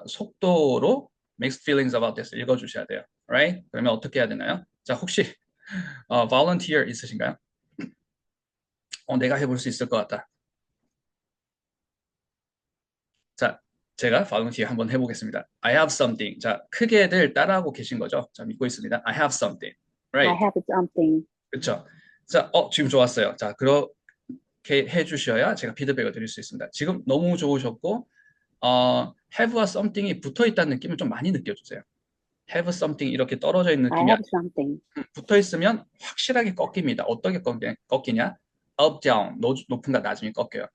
속도로 mixed feelings about this 읽어주셔야 돼요. Right? 그러면 어떻게 해야 되나요? 자, 혹시 volunteer 있으신가요? 내가 해볼 수 있을 것 같다. 자, 제가 volunteer 한번 해보겠습니다. I have something. 자, 크게들 따라하고 계신 거죠? 자, 믿고 있습니다. I have something.
I
Right?
have something.
그렇죠? 자, 지금 좋았어요. 자, 그렇게 해주셔야 제가 피드백을 드릴 수 있습니다. 지금 너무 좋으셨고, have와 something이 붙어 있다는 느낌을 좀 많이 느껴주세요. have something 이렇게 떨어져 있는
I
느낌이
have something.
붙어 있으면 확실하게 꺾입니다. 어떻게 꺾이냐? up, down, 높은가 낮음이 꺾여요.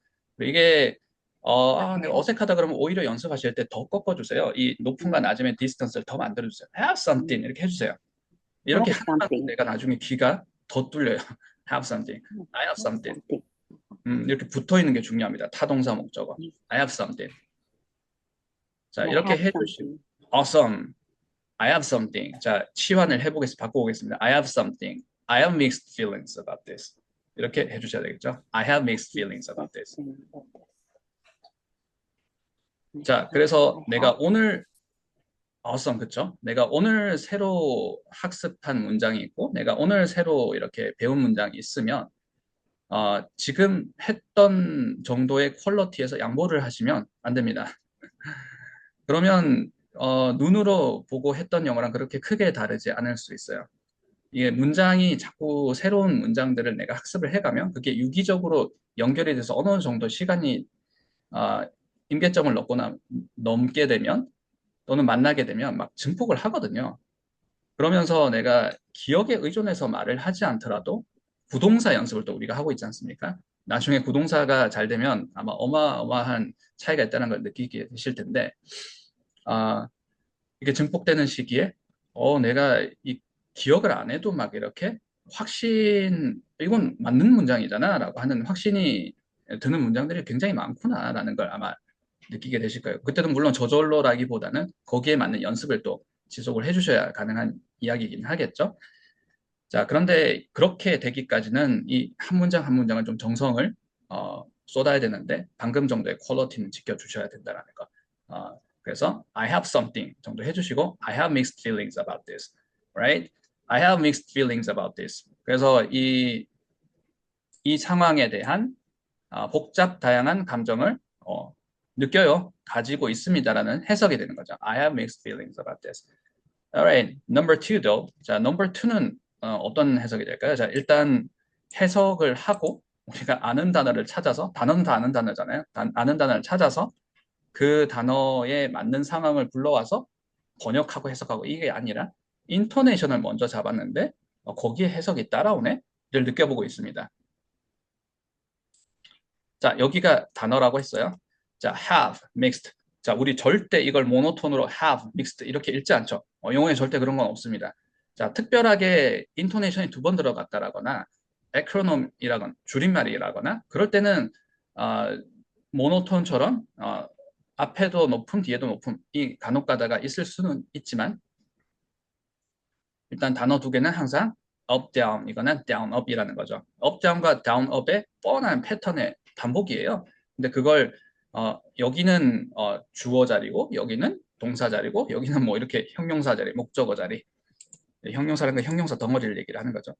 이게 내가 어색하다 그러면 오히려 연습하실 때 더 꺾어주세요. 이 높음과 낮음의 디스턴스를 더 만들어주세요. have something 이렇게 해주세요. 이렇게
have
하는 만큼
something.
내가 나중에 귀가 더 뚫려요. have something, I have something.
something.
이렇게 붙어 있는 게 중요합니다. 타동사 목적어. I have something. 자,
I
이렇게
have
해주시고
something.
awesome. I have something. 자, 치환을 바꿔보겠습니다. I have something. I have mixed feelings about this. 이렇게 해주셔야 되겠죠. I have mixed feelings about this. 자, 그래서 내가 오늘 awesome, 그쵸? 내가 오늘 새로 학습한 문장이 있고 내가 오늘 새로 이렇게 배운 문장이 있으면 지금 했던 정도의 퀄리티에서 양보를 하시면 안 됩니다. 그러면 눈으로 보고 했던 영어랑 그렇게 크게 다르지 않을 수 있어요. 이게 문장이 자꾸 새로운 문장들을 내가 학습을 해가면 그게 유기적으로 연결이 돼서 어느 정도 시간이 어, 임계점을 넘게 되면 또는 만나게 되면 막 증폭을 하거든요. 그러면서 내가 기억에 의존해서 말을 하지 않더라도 부동사 연습을 또 우리가 하고 있지 않습니까? 나중에 부동사가 잘 되면 아마 어마어마한 차이가 있다는 걸 느끼게 되실 텐데, 아, 이게 증폭되는 시기에, 내가 이 기억을 안 해도 막 이렇게 이건 맞는 문장이잖아 라고 하는 확신이 드는 문장들이 굉장히 많구나라는 걸 아마 느끼게 되실 거예요. 그때는 물론 저절로라기보다는 거기에 맞는 연습을 또 지속을 해주셔야 가능한 이야기이긴 하겠죠. 자, 그런데 그렇게 되기까지는 이 한 문장 한 문장은 좀 정성을 쏟아야 되는데 방금 정도의 퀄리티는 지켜주셔야 된다는 거. 그래서 I have something 정도 해주시고 I have mixed feelings about this, right? I have mixed feelings about this. 그래서 이 상황에 대한 복잡 다양한 감정을 느껴요. 가지고 있습니다라는 해석이 되는 거죠. I have mixed feelings about this. Alright, number two도. 자, number two는 어떤 해석이 될까요? 자, 일단 해석을 하고 우리가 아는 단어를 찾아서 단어는 다 아는 단어잖아요. 아는 단어를 찾아서 그 단어에 맞는 상황을 불러와서 번역하고 해석하고 이게 아니라 인토네이션을 먼저 잡았는데 거기에 해석이 따라오네? 를 느껴보고 있습니다. 자, 여기가 단어라고 했어요. 자, have, mixed. 자, 우리 절대 이걸 모노톤으로 have, mixed 이렇게 읽지 않죠. 영어에 절대 그런 건 없습니다. 자, 특별하게 인토네이션이 두 번 들어갔다라거나 에크로놈이라거나 줄임말이라거나 그럴 때는 모노톤처럼 앞에도 높음, 뒤에도 높음 이 간혹 가다가 있을 수는 있지만 일단 단어 두 개는 항상 up, down 이거는 down, up이라는 거죠. up, down과 down, up의 뻔한 패턴의 반복이에요. 근데 그걸 여기는 주어 자리고 여기는 동사 자리고 여기는 뭐 이렇게 형용사 자리, 목적어 자리. 형용사라는 건 형용사 덩어리를 얘기를 하는 거죠.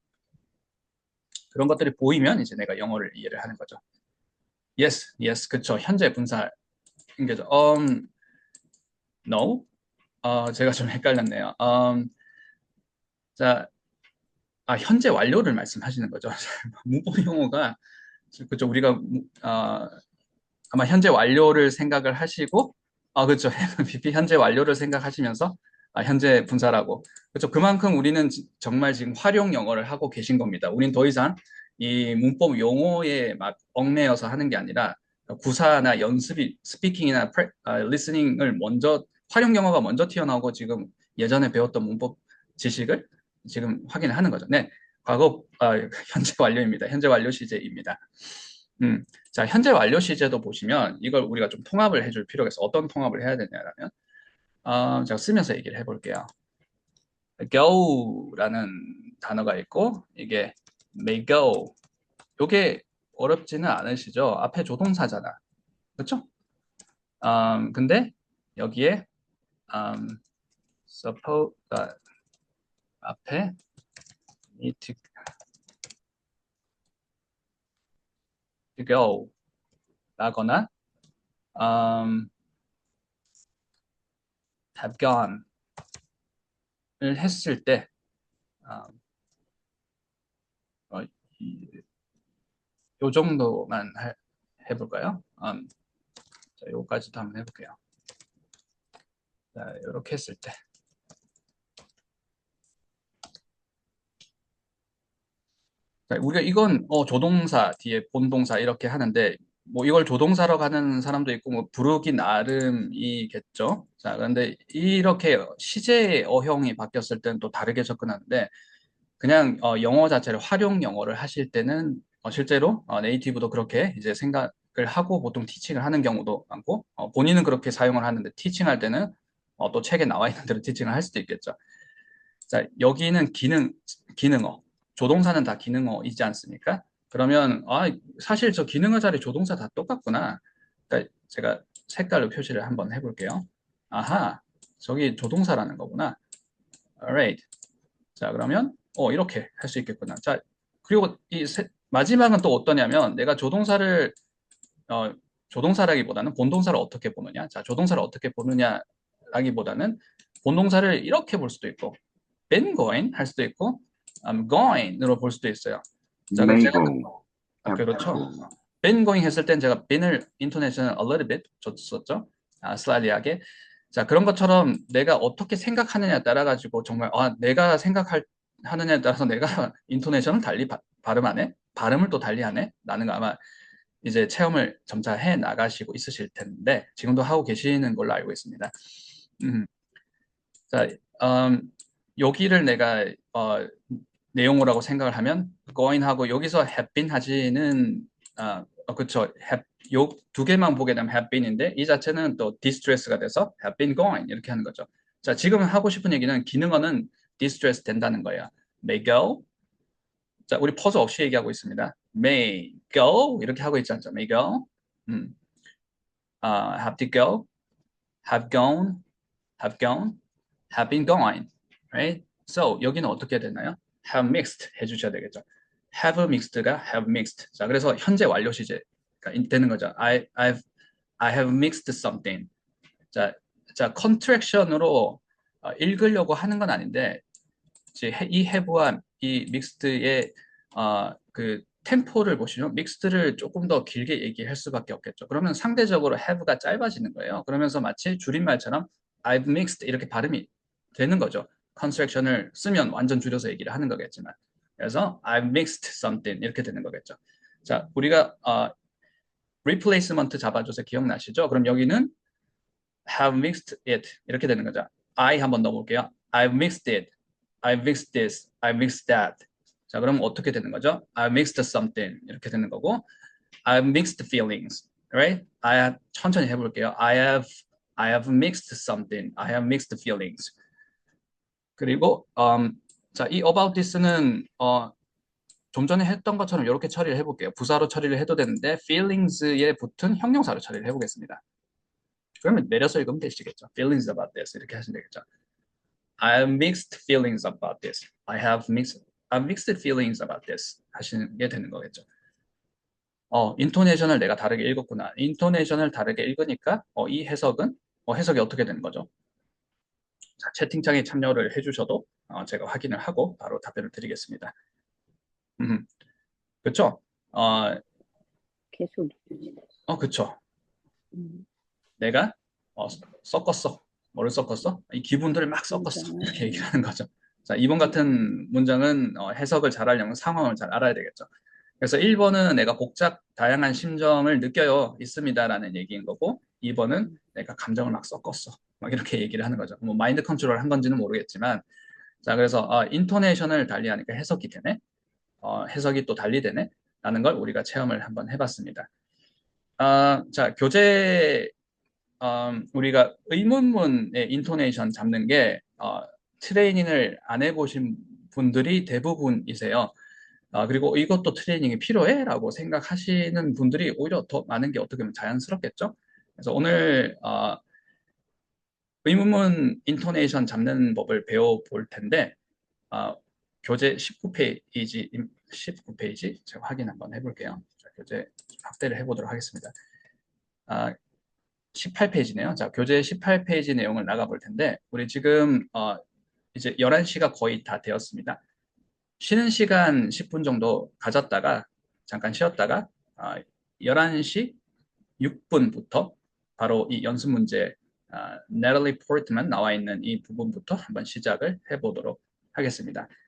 그런 것들이 보이면 이제 내가 영어를 이해를 하는 거죠. Yes, yes, 그쵸. 현재 분사 인계죠. No. 제가 좀 헷갈렸네요. 자, 현재 완료를 말씀하시는 거죠. 문법 용어가 그죠. 우리가 아마 현재 완료를 생각을 하시고 그렇죠. BP 현재 완료를 생각하시면서 현재 분사라고. 그렇죠. 그만큼 우리는 정말 지금 활용 영어를 하고 계신 겁니다. 우린 더 이상 이 문법 용어에 막 얽매여서 하는 게 아니라 구사나 연습이 스피킹이나 리스닝을 먼저 활용 영어가 먼저 튀어나오고 지금 예전에 배웠던 문법 지식을 지금 확인하는 거죠. 네, 과거 현재 완료입니다. 현재 완료 시제입니다. 자, 현재 완료 시제도 보시면 이걸 우리가 좀 통합을 해줄 필요가 있어. 어떤 통합을 해야 되냐면 제가 쓰면서 얘기를 해볼게요. go라는 단어가 있고 이게 may go. 이게 어렵지는 않으시죠? 앞에 조동사잖아. 그렇죠? 근데 여기에 suppose 앞에 need to go 라거나 have gone을 했을 때 요 정도만 해볼까요? 자, 요까지도 한번 해볼게요. 자, 이렇게 했을 때. 자, 우리가 이건 조동사 뒤에 본동사 이렇게 하는데 뭐 이걸 조동사라고 하는 사람도 있고 뭐 부르기 나름이겠죠. 자, 그런데 이렇게 시제의 어형이 바뀌었을 때는 또 다르게 접근하는데 그냥 영어 자체를 활용 영어를 하실 때는 실제로 네이티브도 그렇게 이제 생각을 하고 보통 티칭을 하는 경우도 많고 본인은 그렇게 사용을 하는데 티칭할 때는 또 책에 나와 있는 대로 티칭을 할 수도 있겠죠. 자, 여기는 기능어. 조동사는 다 기능어이지 않습니까? 그러면 사실 저 기능어 자리 조동사 다 똑같구나. 그러니까 제가 색깔로 표시를 한번 해볼게요. 아하, 저기 조동사라는 거구나. Alright. 자, 그러면 이렇게 할 수 있겠구나. 자, 그리고 마지막은 또 어떠냐면 내가 어, 조동사라기보다는 본동사를 어떻게 보느냐. 자, 조동사를 어떻게 보느냐라기보다는 본동사를 이렇게 볼 수도 있고 been going 할 수도 있고 I'm going으로 볼 수도 있어요. 자, 그럼
may
제가
go, have
그렇죠.
go.
been going 했을 땐 제가 been을 intonation을 a little bit 줬었죠. slightly하게. 자, 그런 것처럼 내가 어떻게 생각하느냐에 따라 가지고 정말 내가 하느냐에 따라서 내가 인토네이션을 달리 발음하네, 발음을 또 달리하네, 라는 거 아마 이제 체험을 점차 해 나가시고 있으실 텐데 지금도 하고 계시는 걸로 알고 있습니다. 음, 자, 음, 여기를 내가 내용어라고 생각을 하면 going 하고 여기서 have been 하지는 그쵸. 요두 개만 보게 되면 have been인데 이 자체는 또 distress가 돼서 have been going 이렇게 하는 거죠. 자, 지금 하고 싶은 얘기는 기능어는 distress 된다는 거예요. may go. 자, 우리 퍼즈 없이 얘기하고 있습니다. may go 이렇게 하고 있지 않죠? may go. 음, have to go, have gone, have gone, have been going, right? So 여기는 어떻게 되나요? have mixed 해주셔야 되겠죠. have mixed가 have mixed. 자, 그래서 현재 완료 시제가 되는 거죠. I have mixed something. 자, 컨트랙션으로 읽으려고 하는 건 아닌데 이제 이 have와 이 mixed의 그 템포를 보시면 믹스드를 조금 더 길게 얘기할 수밖에 없겠죠. 그러면 상대적으로 have가 짧아지는 거예요. 그러면서 마치 줄임말처럼 I've mixed 이렇게 발음이 되는 거죠. 컨스트럭션을 쓰면 완전 줄여서 얘기를 하는 거겠지만. 그래서 I've mixed something 이렇게 되는 거겠죠. 자, 우리가 replacement 잡아줘서 기억나시죠? 그럼 여기는 have mixed it 이렇게 되는 거죠. I 한번 넣어볼게요. I've mixed it. I've mixed this. I've mixed that. 자, 그럼 어떻게 되는 거죠? I've mixed something 이렇게 되는 거고 I've mixed feelings. Right? 천천히 해볼게요. I have mixed something. I have mixed feelings. 그리고 자, 이 about this는 좀 전에 했던 것처럼 이렇게 처리를 해볼게요. 부사로 처리를 해도 되는데 feelings에 붙은 형용사로 처리를 해보겠습니다. 그러면 내려서 읽으면 되시겠죠. Feelings about this 이렇게 하시면 되겠죠. I have mixed feelings about this. I have mixed feelings about this 하시는 게 되는 거겠죠. 인토네이션을 내가 다르게 읽었구나. 인토네이션을 다르게 읽으니까 이 해석은 해석이 어떻게 되는 거죠? 자, 채팅창에 참여를 해주셔도 제가 확인을 하고 바로 답변을 드리겠습니다. 그렇죠? 어,
계속.
그렇죠.
음,
내가 섞었어. 뭐를 섞었어? 이 기분들을 막 섞었어.
진짜요?
이렇게 얘기를 하는 거죠. 자, 2번 같은 문장은 해석을 잘하려면 상황을 잘 알아야 되겠죠. 그래서 1번은 내가 다양한 심정을 느껴요. 있습니다라는 얘기인 거고 2번은 내가 감정을 막 섞었어. 막 이렇게 얘기를 하는 거죠. 뭐 마인드 컨트롤 한 건지는 모르겠지만 자, 그래서 인토네이션을 달리하니까 해석이 되네. 해석이 또 달리 되네. 라는 걸 우리가 체험을 한번 해봤습니다. 자, 우리가 의문문의 인토네이션 잡는 게 트레이닝을 안 해보신 분들이 대부분이세요. 그리고 이것도 트레이닝이 필요해? 라고 생각하시는 분들이 오히려 더 많은 게 어떻게 보면 자연스럽겠죠? 그래서 오늘 의문문 인토네이션 잡는 법을 배워볼 텐데 교재 19페이지, 19페이지 제가 확인 한번 해볼게요. 자, 교재 확대를 해보도록 하겠습니다. 18페이지네요. 자, 교재 18페이지 내용을 나가볼 텐데 우리 지금 이제 11시가 거의 다 되었습니다. 쉬는 시간 10분 정도 가졌다가 잠깐 쉬었다가 11시 6분부터 바로 이 연습 문제 네럴리 포트만 나와 있는 이 부분부터 한번 시작을 해보도록 하겠습니다.